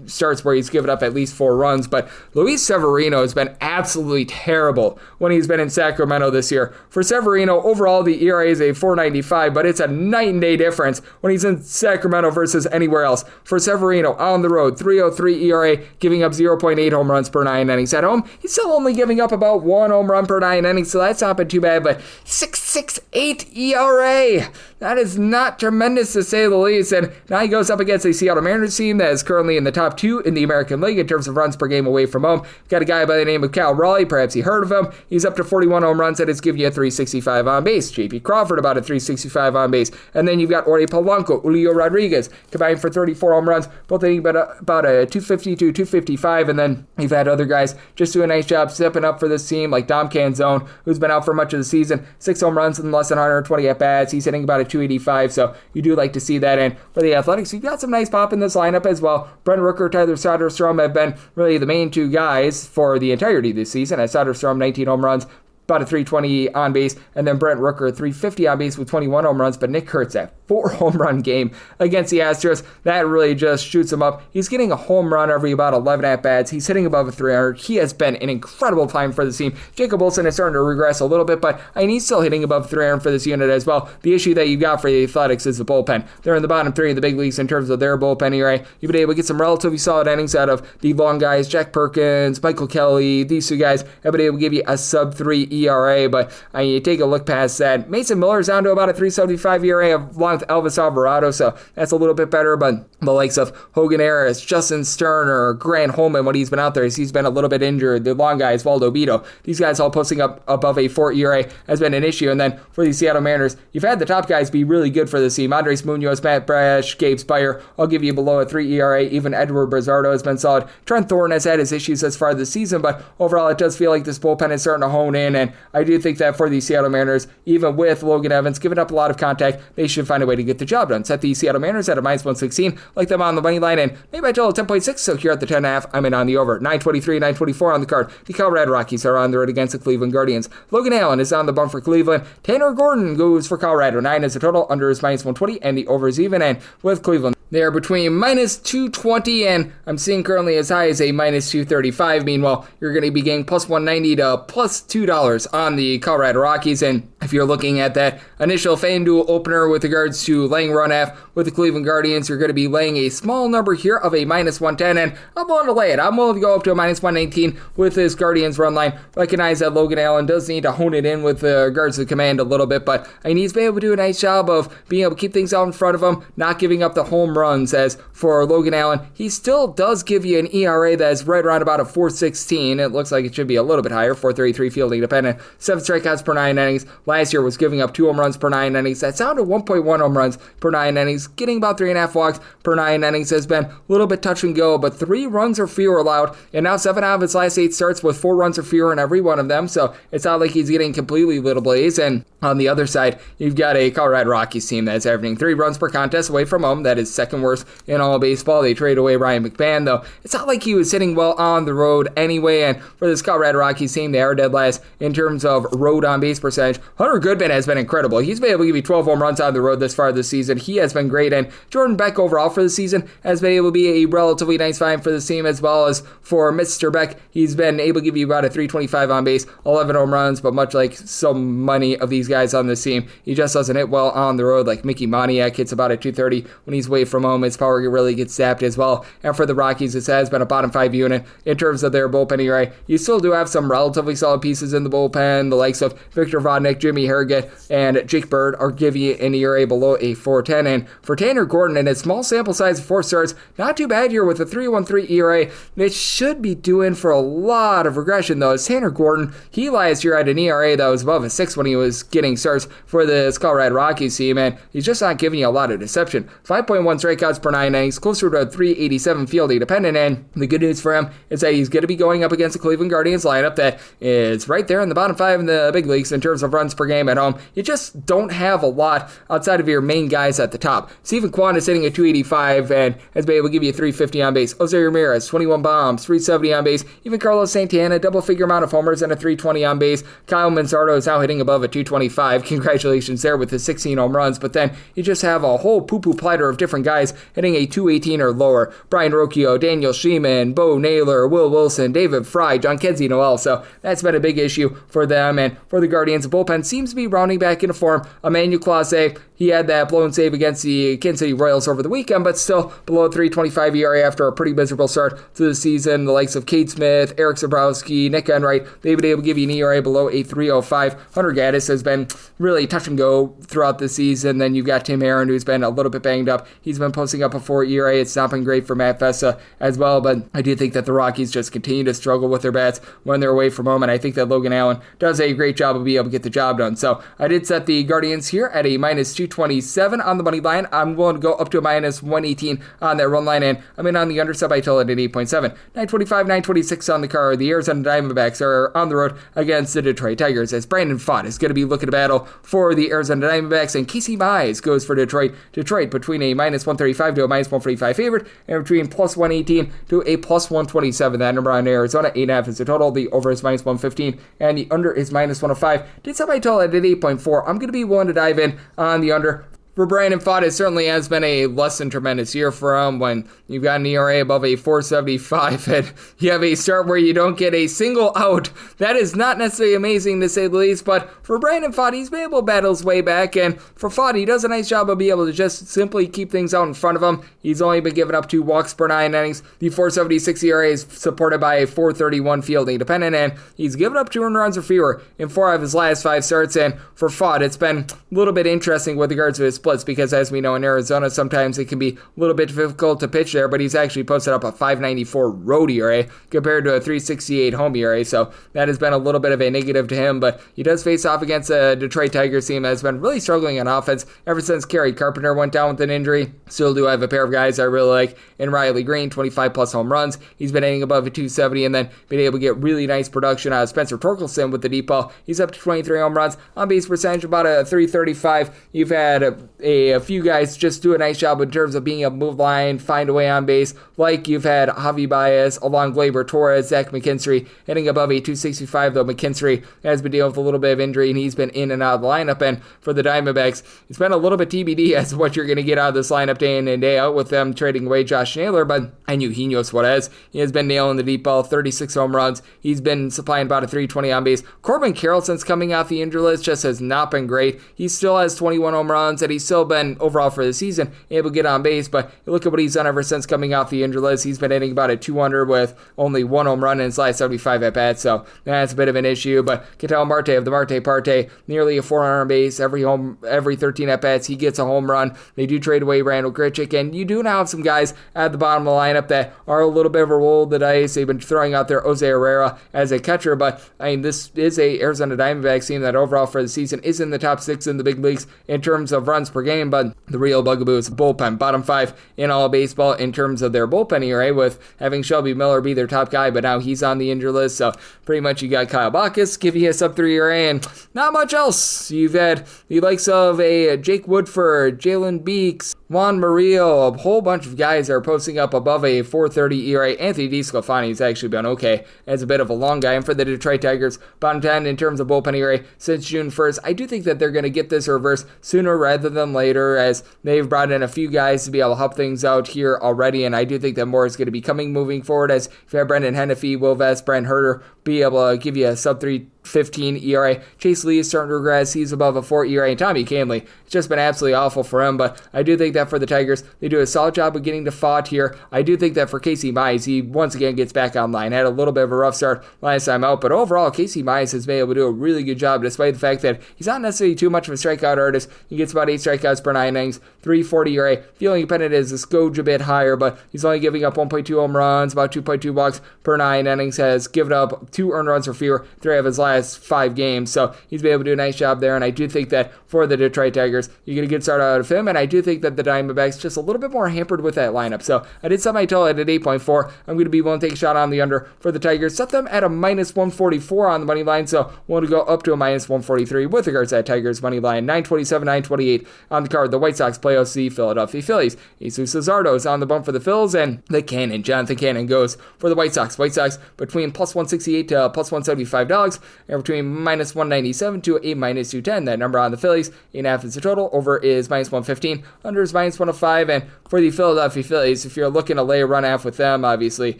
starts where he's given up at least 4 runs. But Luis Severino has been absolutely terrible when he's been in Sacramento this year. For Severino, overall, the ERA is a 4.95, but it's a night and day difference when he's in Sacramento versus anywhere else. For Severino, on the road, 3.03 ERA, giving up 0.8 home runs per 9 innings. At home, he's still only giving up about 1 home run per 9 innings, so that's not been too bad, but 6.68 ERA. That is not tremendous, to say the least. And now he goes up against a Seattle Mariners team that is currently in the top 2 in the American League in terms of runs per game away from home. Got a guy by the name of Cal Raleigh, perhaps you heard of him. He's up to 41 home runs, and it's giving you a 365 on base. J.P. Crawford about a 365 on base. And then you've got Ori Polanco, Julio Rodriguez, combined for 34 home runs, both hitting about a 250 to 255. And then you've had other guys just do a nice job stepping up for this team, like Dom Canzone, who's been out for much of the season. 6 home runs in less than 120 at-bats. He's hitting about a 285, so you do like to see that. And for the Athletics, you've got some nice pop in this lineup as well. Brent Rooker, Tyler Soderstrom have been really the main 2 guys for the entirety of this season. As Soderstrom, 19 home runs, about a 320 on base, and then Brent Rooker, 350 on base with 21 home runs, but Nick Kurtz, that 4 home run game against the Astros, that really just shoots him up. He's getting a home run every about 11 at-bats. He's hitting above a 300. He has been an incredible time for the team. Jacob Olsen is starting to regress a little bit, but he's still hitting above 300 for this unit as well. The issue that you've got for the Athletics is the bullpen. They're in the bottom 3 of the big leagues in terms of their bullpen ERA. You've been able to get some relatively solid innings out of the long guys, Jack Perkins, Michael Kelly. These 2 guys have been able to give you a sub-3 ERA, but you take a look past that. Mason Miller's down to about a 3.75 ERA along with Elvis Alvarado, so that's a little bit better, but the likes of Hogan Harris, Justin Sterner, Grant Holman, when he's been out there, he's been a little bit injured. The long guys, Waldo Vito, these guys all posting up above a 4 ERA has been an issue. And then for the Seattle Mariners, you've had the top guys be really good for the team. Andres Munoz, Matt Brash, Gabe Spire, I'll give you below a 3 ERA. Even Edward Brazzardo has been solid. Trent Thorne has had his issues as far as the season, but overall it does feel like this bullpen is starting to hone in, and I do think that for the Seattle Mariners, even with Logan Evans giving up a lot of contact, they should find a way to get the job done. Set the Seattle Mariners at a minus 116, like them on the money line, and maybe I total 10.6, so here at the 10.5, I'm in on the over. 923, 924 on the card. The Colorado Rockies are on the road against the Cleveland Guardians. Logan Allen is on the bump for Cleveland. Tanner Gordon goes for Colorado. 9 is the total, under is minus 120, and the over is even, and with Cleveland, they are between minus 220 and I'm seeing currently as high as a minus 235. Meanwhile, you're going to be getting plus 190 to plus $2 on the Colorado Rockies. And if you're looking at that initial FanDuel opener with regards to laying run half with the Cleveland Guardians, you're going to be laying a small number here of a minus 110. And I'm willing to lay it. I'm willing to go up to a minus 119 with this Guardians run line. Recognize that Logan Allen does need to hone it in with regards to the command a little bit, but he needs to be able to do a nice job of being able to keep things out in front of him, not giving up the home runs. As for Logan Allen, he still does give you an ERA that is right around about a 4.16. It looks like it should be a little bit higher, 4.33 fielding dependent. 7 strikeouts per 9 innings. Last year was giving up 2 home runs per 9 innings. That's down to 1.1 home runs per 9 innings. Getting about 3.5 walks per 9 innings has been a little bit touch and go, but 3 runs or fewer allowed, and now 7 out of his last 8 starts with 4 runs or fewer in every one of them, so it's not like he's getting completely lit ablaze. And on the other side, you've got a Colorado Rockies team that's averaging 3 runs per contest away from home. That is second worst in all of baseball. They trade away Ryan McMahon, though. It's not like he was hitting well on the road anyway, and for this Colorado Rockies team, they are dead last in terms of road on base percentage. Hunter Goodman has been incredible. He's been able to give you 12 home runs on the road this far this season. He has been great, and Jordan Beck overall for the season has been able to be a relatively nice find for the team, as well as for Mr. Beck. He's been able to give you about a 325 on base, 11 home runs, but much like so many of these guys on this team, he just doesn't hit well on the road. Like Mickey Moniak hits about a 230 when he's away from home. His power really gets zapped as well. And for the Rockies, this has been a bottom 5 unit in terms of their bullpen ERA. You still do have some relatively solid pieces in the bullpen. The likes of Victor Vodnik, Jimmy Harrigan, and Jake Bird are giving you an ERA below a 4.10. And for Tanner Gordon, in a small sample size of 4 starts, not too bad here with a 3.13 ERA. It should be doing for a lot of regression, though. As Tanner Gordon, he last year had an ERA that was above a 6 when he was getting starts for the Colorado Rockies team, and he's just not giving you a lot of deception. 5.1 strikeouts per 9 innings, closer to a 387 fielding dependent. And the good news for him is that he's going to be going up against the Cleveland Guardians lineup that is right there in the bottom 5 in the big leagues in terms of runs per game at home. You just don't have a lot outside of your main guys at the top. Stephen Kwan is hitting at 285 and has been able to give you 350 on base. Jose Ramirez, 21 bombs, 370 on base. Even Carlos Santana, double-figure amount of homers and a 320 on base. Kyle Manzardo is now hitting above a 225. Congratulations there with his 16 home runs. But then you just have a whole poo-poo platter of different guys hitting a 218 or lower. Brian Rocchio, Daniel Sheeman, Bo Naylor, Will Wilson, David Fry, John Kenzie Noel. So that's been a big issue for them. And for the Guardians, the bullpen seems to be rounding back into form. Emmanuel Clase, he had that blown save against the Kansas City Royals over the weekend, but still below 3.25 ERA after a pretty miserable start to the season. The likes of Cade Smith, Eric Zabrowski, Nick Enright, they've been able to give you an ERA below a 3.05. Hunter Gaddis has been really touch and go throughout the season. Then you've got Tim Aaron, who's been a little bit banged up. He's been posting up a 4 ERA. It's not been great for Matt Fessa as well, but I do think that the Rockies just continue to struggle with their bats when they're away from home, and I think that Logan Allen does a great job of being able to get the job done. So I did set the Guardians here at a minus 227 on the money line. I'm willing to go up to a minus 118 on that run line, and I'm in on the underside by total at 8.7. 925, 926 on the card. The Arizona Diamondbacks are on the road against the Detroit Tigers as Brandon Pfaadt is going to be looking to battle for the Arizona Diamondbacks, and Casey Mize goes for Detroit. Detroit between a minus 135 to a minus 145 favorite, and between plus 118 to a plus 127. That number on Arizona, 8.5 is the total. The over is minus 115, and the under is minus 105. Did set my total at 8.4. I'm going to be willing to dive in on the under. For Brandon Pfaadt, it certainly has been a less than tremendous year for him when you've got an ERA above a 4.75 and you have a start where you don't get a single out. That is not necessarily amazing to say the least, but for Brandon Pfaadt, he's been able to battle his way back, and for Pfaadt, he does a nice job of being able to just simply keep things out in front of him. He's only been giving up 2 walks per 9 innings. The 4.76 ERA is supported by a 4.31 fielding dependent, and he's given up 2 earned runs or fewer in 4 of his last 5 starts, and for Pfaadt, it's been a little bit interesting with regards to his splits, because as we know in Arizona, sometimes it can be a little bit difficult to pitch there, but he's actually posted up a 5.94 road ERA compared to a 3.68 home ERA, so that has been a little bit of a negative to him, but he does face off against a Detroit Tigers team that has been really struggling on offense ever since Kerry Carpenter went down with an injury. Still do have a pair of guys I really like in Riley Green, 25 plus home runs. He's been hitting above a 270 and then been able to get really nice production out of Spencer Torkelson with the deep ball. He's up to 23 home runs, on base percentage about a 335. You've had a few guys just do a nice job in terms of being able to move line, find a way on base, like you've had Javi Baez along Gleyber Torres, Zach McKinstry hitting above a 265, though McKinstry has been dealing with a little bit of injury and he's been in and out of the lineup. And for the Diamondbacks, it's been a little bit TBD as to what you're going to get out of this lineup day in and day out with them trading away Josh Naylor, but Eugenio Suarez, he has been nailing the deep ball, 36 home runs. He's been supplying about a 320 on base. Corbin Carroll, since coming off the injury list, just has not been great. He still has 21 home runs and he's still been overall for the season able to get on base, but you look at what he's done ever since coming off the injury list. He's been hitting about a 200 with only 1 home run in his last 75 at bats, so that's a bit of an issue. But Ketel Marte of the Marte Parte, nearly a 400 on base every 13 at bats, he gets a home run. They do trade away Randall Grichuk, and you do now have some guys at the bottom of the lineup that are a little bit of a roll of the dice. They've been throwing out there Jose Herrera as a catcher, but I mean, this is a Arizona Diamondbacks team that overall for the season is in the top 6 in the big leagues in terms of runs per game, but the real bugaboo is bullpen. Bottom 5 in all of baseball in terms of their bullpen ERA, with having Shelby Miller be their top guy, but now he's on the injury list, so pretty much you got Kyle Backus give you a sub 3 ERA and not much else. You've had the likes of a Jake Woodford, Jalen Beeks, Juan Murillo, a whole bunch of guys are posting up above a 4.30 ERA. Anthony DeSclafani has actually been okay as a bit of a long guy. And for the Detroit Tigers, bottom 10 in terms of bullpen ERA since June 1st. I do think that they're going to get this reversed sooner rather than later, as they've brought in a few guys to be able to help things out here already. And I do think that more is going to be coming moving forward, as if you have Brendan Hennefy, Will Vest, Brent Herter be able to give you a sub 3.15 ERA. Chase Lee is starting to regress. He's above a 4 ERA. And Tommy Kahnle, it's just been absolutely awful for him. But I do think that for the Tigers, they do a solid job of getting to Pfaadt here. I do think that for Casey Mize, he once again gets back online. Had a little bit of a rough start last time out, but overall, Casey Mize has been able to do a really good job, despite the fact that he's not necessarily too much of a strikeout artist. He gets about 8 strikeouts per 9 innings, 3.40 ERA. Fielding dependent is a skoge a bit higher, but he's only giving up 1.2 home runs, about 2.2 walks per 9 innings. Has given up 2 earned runs or fewer 3 of his last last 5 games. So he's been able to do a nice job there. And I do think that for the Detroit Tigers, you get a good start out of him. And I do think that the Diamondbacks just a little bit more hampered with that lineup. So I did set my total at 8.4. I'm going to be willing to take a shot on the under for the Tigers. Set them at a minus 144 on the money line. So we'll go up to a minus 143 with regards to that Tigers money line. 927, 928 on the card. The White Sox play host the Philadelphia Phillies. Jesus Luzardo is on the bump for the Phils, and the Cannon, Jonathan Cannon, goes for the White Sox. White Sox between plus 168 to plus 175 dogs, and between minus 197 to a minus 210. That number on the Phillies, 8.5 is the total. Over is minus 115. Under is minus 105. And for the Philadelphia Phillies, if you're looking to lay a run half with them, obviously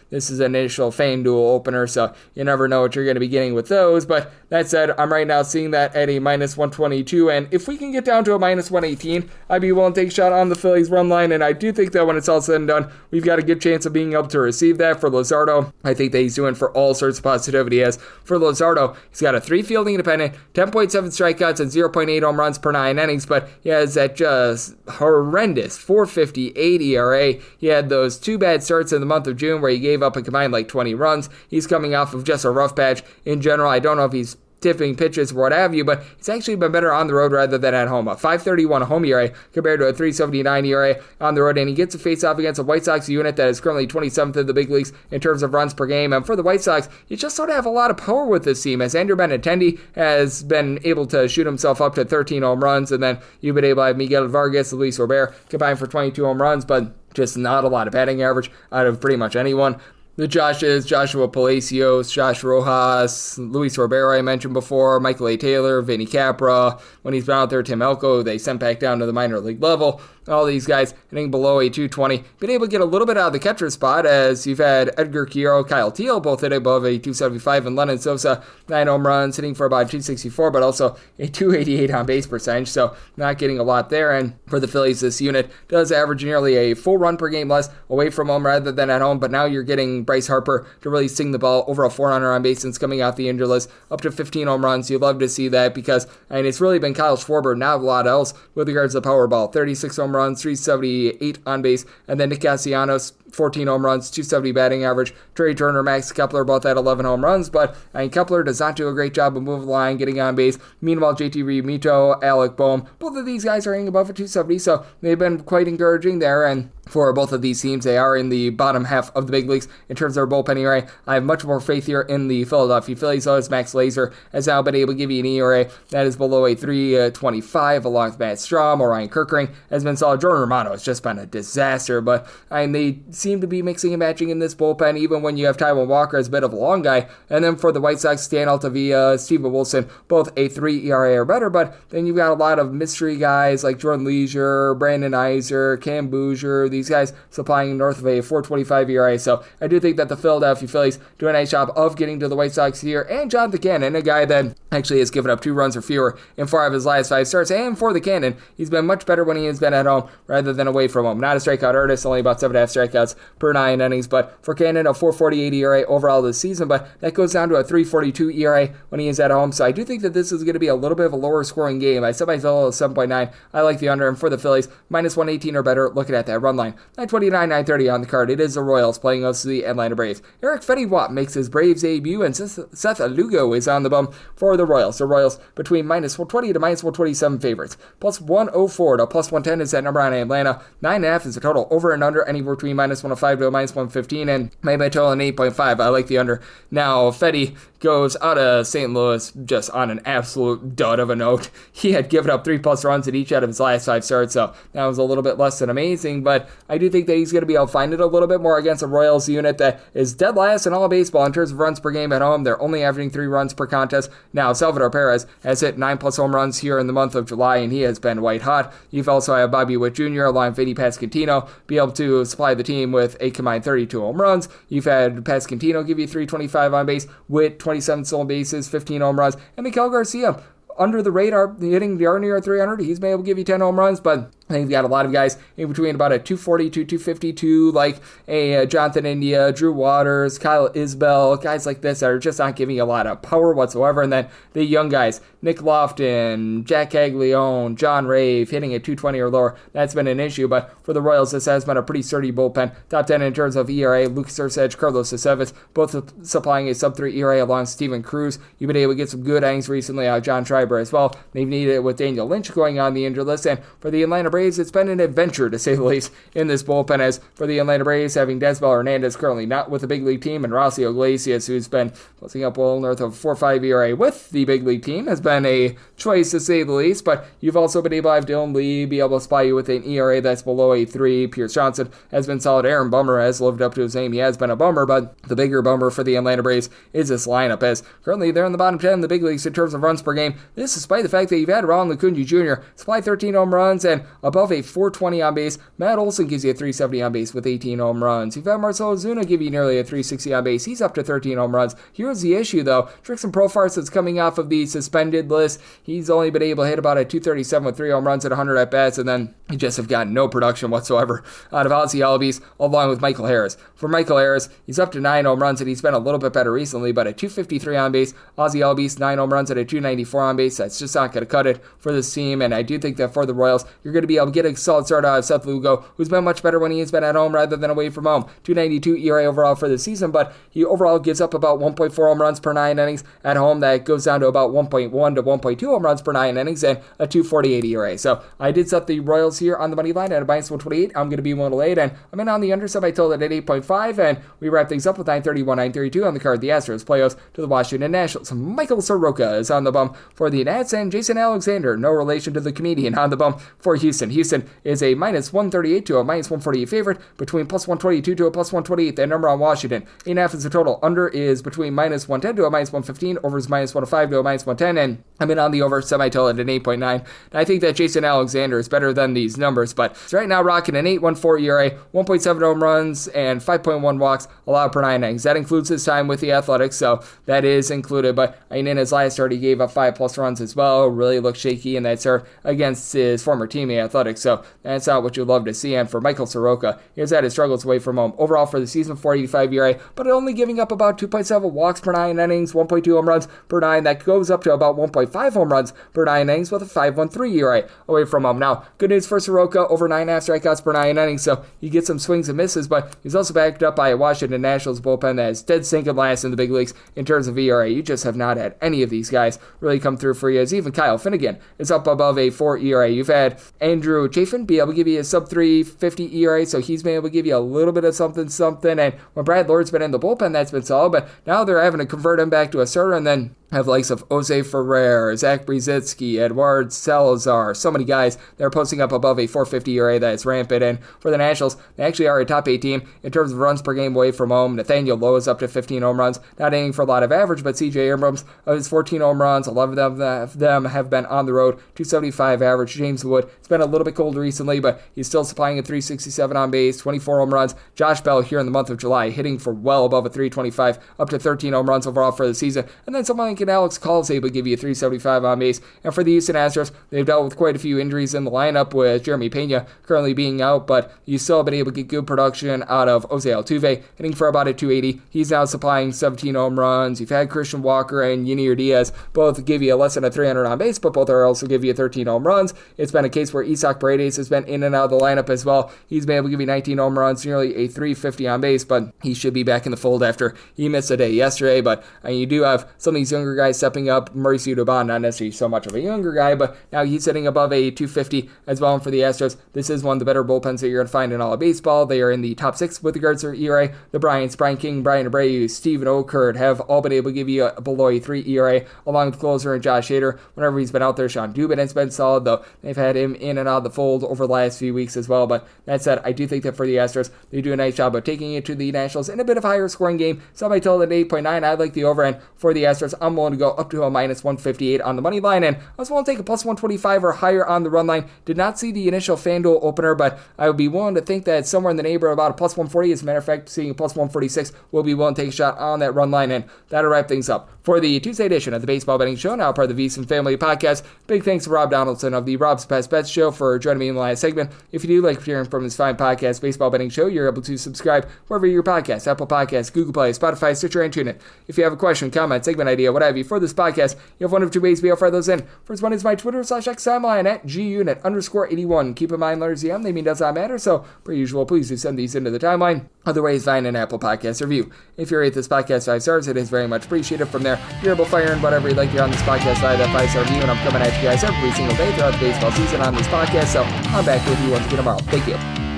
this is an initial FanDuel opener, so you never know what you're going to be getting with those. But that said, I'm right now seeing that at a minus 122, and if we can get down to a minus 118, I'd be willing to take a shot on the Phillies run line, and I do think that when it's all said and done, we've got a good chance of being able to receive that for Luzardo. I think that he's doing for all sorts of positivity. As for Luzardo, he's got a 3 fielding independent, 10.7 strikeouts, and 0.8 home runs per 9 innings, but he has that just horrendous 4.58 ERA. He had those 2 bad starts in the month of June where he gave up a combined like 20 runs. He's coming off of just a rough patch in general. I don't know if he's tipping pitches, what have you, but he's actually been better on the road rather than at home. A 5.31 home ERA compared to a 3.79 ERA on the road, and he gets a face-off against a White Sox unit that is currently 27th in the big leagues in terms of runs per game. And for the White Sox, you just sort of have a lot of power with this team, as Andrew Benintendi has been able to shoot himself up to 13 home runs, and then you've been able to have Miguel Vargas, Luis Robert combined for 22 home runs, but just not a lot of batting average out of pretty much anyone. The Joshes, Joshua Palacios, Josh Rojas, Luis Robert I mentioned before, Michael A. Taylor, Vinny Capra. When he's been out there, Tim Elko, they sent back down to the minor league level. All these guys hitting below a 220. Been able to get a little bit out of the catcher spot, as you've had Edgar Quiro, Kyle Teal, both hitting above a 275, and Lennon Sosa, 9 home runs, hitting for about 264, but also a 288 on base percentage, so not getting a lot there. And for the Phillies, this unit does average nearly a full run per game less away from home rather than at home, but now you're getting Bryce Harper to really sing the ball over a 400 on base since coming out the injured list, up to 15 home runs. You'd love to see that, because it's really been Kyle Schwarber, not a lot else with regards to the Powerball. 36 home runs, 378 on base, and then Nick Castellanos, 14 home runs, 270 batting average. Trey Turner, Max Kepler both had 11 home runs, but Kepler does not do a great job of moving the line, getting on base. Meanwhile, JT Realmuto, Alec Boehm, both of these guys are hitting above a 270, so they've been quite encouraging there. And for both of these teams, they are in the bottom half of the big leagues in terms of their bullpen ERA. I have much more faith here in the Philadelphia Phillies, so as Max Lazer has now been able to give you an ERA that is below a 3.25, along with Matt Strahm or Ryan Kirkering has been solid. Jordan Romano has just been a disaster, but they seem to be mixing and matching in this bullpen, even when you have Taijuan Walker as a bit of a long guy. And then for the White Sox, Stan Altavilla, Steven Wilson, both a 3 ERA or better, but then you've got a lot of mystery guys like Jordan Leisure, Brandon Iser, Cam Bouger, these guys supplying north of a 4.25 ERA. So I do think that the Philadelphia Phillies do a nice job of getting to the White Sox here. And Jonathan Cannon, a guy that actually has given up 2 runs or fewer in 4 of his last 5 starts. And for the Cannon, he's been much better when he has been at home rather than away from home. Not a strikeout artist, only about 7.5 strikeouts per 9 innings. But for Cannon, a 4.48 ERA overall this season. But that goes down to a 3.42 ERA when he is at home. So I do think that this is going to be a little bit of a lower scoring game. I set my total at 7.9. I like the under. And for the Phillies, minus 118 or better, looking at that run line. 929, 930 on the card. It is the Royals playing us the Atlanta Braves. Eric Fetty-Watt makes his Braves debut, and Seth Lugo is on the bum for the Royals. The Royals between minus 120 to minus 127 favorites. Plus 104 to plus 110 is that number on Atlanta. 9.5 is the total. Over and under anywhere between minus 105 to minus 115, and made my total in 8.5. I like the under. Now, Fetty goes out of St. Louis just on an absolute dud of a note. He had given up 3+ runs in each out of his last 5 starts, so that was a little bit less than amazing, but I do think that he's going to be able to find it a little bit more against a Royals unit that is dead last in all of baseball in terms of runs per game at home. They're only averaging 3 runs per contest. Now, Salvador Perez has hit 9+ home runs here in the month of July, and he has been white hot. You've also had Bobby Witt Jr. along with Vinny Pasquantino be able to supply the team with a combined 32 home runs. You've had Pasquantino give you 325 on base, Witt 27 stolen bases, 15 home runs, and Miguel Garcia under the radar, hitting darn near 300. He's been able to give you 10 home runs, but I think you've got a lot of guys in between about a 240 to 252, like a Jonathan India, Drew Waters, Kyle Isbell, guys like this that are just not giving you a lot of power whatsoever. And then the young guys, Nick Lofton, Jack Caglione, John Rave, hitting at 220 or lower. That's been an issue, but for the Royals, this has been a pretty sturdy bullpen. Top 10 in terms of ERA, Lucas Erceg, Carlos Aceves, both supplying a sub-3 ERA along Steven Cruz. You've been able to get some good innings recently out of John Schreiber as well. They've needed it with Daniel Lynch going on the injured list, and for the Atlanta Braves, it's been an adventure, to say the least, in this bullpen. As for the Atlanta Braves, having Desbel Hernandez currently not with the big league team, and Rossi Iglesias, who's been closing up well north of 4.5 ERA with the big league team, has been a choice, to say the least. But you've also been able to have Dylan Lee be able to supply you with an ERA that's below a 3. Pierce Johnson has been solid. Aaron Bummer has lived up to his name. He has been a bummer, but the bigger bummer for the Atlanta Braves is this lineup, as currently they're in the bottom 10 in the big leagues in terms of runs per game. This despite the fact that you've had Ron Lacunji Jr. supply 13 home runs and above a 420 on base. Matt Olson gives you a 370 on base with 18 home runs. You've had Marcelo Zuna give you nearly a 360 on base. He's up to 13 home runs. Here's the issue, though. Trixon Profar, that's coming off of the suspended list. He's only been able to hit about a 237 with 3 home runs at 100 at-bats, and then you just have gotten no production whatsoever out of Ozzie Albies, along with Michael Harris. For Michael Harris, he's up to 9 home runs, and he's been a little bit better recently, but at 253 on base, Ozzie Albies, 9 home runs at a 294 on base. That's just not going to cut it for this team, and I do think that for the Royals, you're going to be able to get a solid start out of Seth Lugo, who's been much better when he has been at home rather than away from home. 292 ERA overall for the season, but he overall gives up about 1.4 home runs per 9 innings at home. That goes down to about 1.1 to 1.2 home runs per 9 innings and a 248 ERA. So I did set the Royals here on the money line at a minus 128. I'm going to be 108, and I'm in on the under, so I told it at 8.5, and we wrap things up with 931, 932 on the card. The Astros playoffs to the Washington Nationals. Michael Soroka is on the bump for the Nats, and Jason Alexander, no relation to the comedian, on the bump for Houston. Houston is a minus 138 to a minus 148 favorite, between plus 122 to a plus 128. That number on Washington. 8.5 is the total. Under is between minus 110 to a minus 115. Over is minus 105 to a minus 110, and I'm in on the over, semi-total at an 8.9. I think that Jason Alexander is better than these numbers, but it's right now rocking an 8.14 ERA, 1.7 home runs, and 5.1 walks allowed per 9 innings. That includes his time with the Athletics, so that is included, but in his last start, he gave up 5+ runs as well. Really looked shaky in that start against his former team, the Athletics, so that's not what you'd love to see. And for Michael Soroka, here's had his struggles away from home. Overall for the season, 4.85 ERA, but only giving up about 2.7 walks per 9 innings, 1.2 home runs per 9. That goes up to about 1.5 home runs per 9 innings with a 5.13 ERA away from home. Now, good news for Soroka, over 9.5 strikeouts per 9 innings, so you get some swings and misses, but he's also backed up by a Washington Nationals bullpen that is dead sinking last in the big leagues in terms of ERA. You just have not had any of these guys really come through for you, as even Kyle Finnegan is up above a 4 ERA. You've had Andrew Chafin be able to give you a sub-350 ERA, so he's been able to give you a little bit of something, and when Brad Lord's been in the bullpen, that's been solid, but now they're having to convert him back to a starter, and then have likes of Jose Ferrer, Zach Brzezicki, Eduard Salazar, so many guys that are posting up above a 450 ERA that is rampant. And for the Nationals, they actually are a top 8 team in terms of runs per game away from home. Nathaniel Lowe is up to 15 home runs, not aiming for a lot of average, but CJ Abrams, of his 14 home runs, 11 of them have been on the road, 275 average. James Wood, it's been a little bit cold recently, but he's still supplying a 367 on base, 24 home runs. Josh Bell here in the month of July, hitting for well above a 325, up to 13 home runs overall for the season. And then someone like Alex Call is able to give you a 375 on base. And for the Houston Astros, they've dealt with quite a few injuries in the lineup, with Jeremy Pena currently being out, but you still have been able to get good production out of Jose Altuve, hitting for about a 280. He's now supplying 17 home runs. You've had Christian Walker and Yunior Diaz both give you less than a 300 on base, but both are also give you 13 home runs. It's been a case where Isaac Paredes has been in and out of the lineup as well. He's been able to give you 19 home runs, nearly a 350 on base, but he should be back in the fold after he missed a day yesterday. But you do have some of these younger guys stepping up. Mauricio Dubon, not necessarily so much of a younger guy, but now he's sitting above a 250 as well. And for the Astros, this is one of the better bullpens that you're going to find in all of baseball. They are in the top 6 with regards to their ERA. The Bryants, Brian King, Brian Abreu, Steven Okert have all been able to give you a below a 3 ERA, along with closer and Josh Hader. Whenever he's been out there, Sean Dubin has been solid, though they've had him in and out of the fold over the last few weeks as well. But that said, I do think that for the Astros, they do a nice job of taking it to the Nationals in a bit of a higher scoring game. So I told it 8.9. I like the over end for the Astros. I'm willing to go up to a minus 158 on the money line, and I was willing to take a plus 125 or higher on the run line. Did not see the initial FanDuel opener, but I would be willing to think that somewhere in the neighborhood of about a plus 140. As a matter of fact, seeing a plus 146, we'll be willing to take a shot on that run line, and that'll wrap things up for the Tuesday edition of the Baseball Betting Show, now part of the VSiN Family Podcast. Big thanks to Rob Donaldson of the Rob's Best Bets Show for joining me in the last segment. If you do like hearing from his fine podcast, Baseball Betting Show, you're able to subscribe wherever your podcast, Apple Podcasts, Google Play, Spotify, Stitcher, and TuneIn. If you have a question, comment, segment idea, what have you for this podcast, you have one of two ways to be able to fire those in. First one is my Twitter/X timeline at gunit_81. Keep in mind, letters EM, they mean does not matter, so per usual, please do send these into the timeline. Other ways, find an Apple Podcast review. If you rate this podcast 5 stars, it is very much appreciated. From there, you're able to fire in whatever you'd like here on this podcast via that 5-star review, and I'm coming at you guys every single day throughout the baseball season on this podcast, so I'm back with you once again tomorrow. Thank you.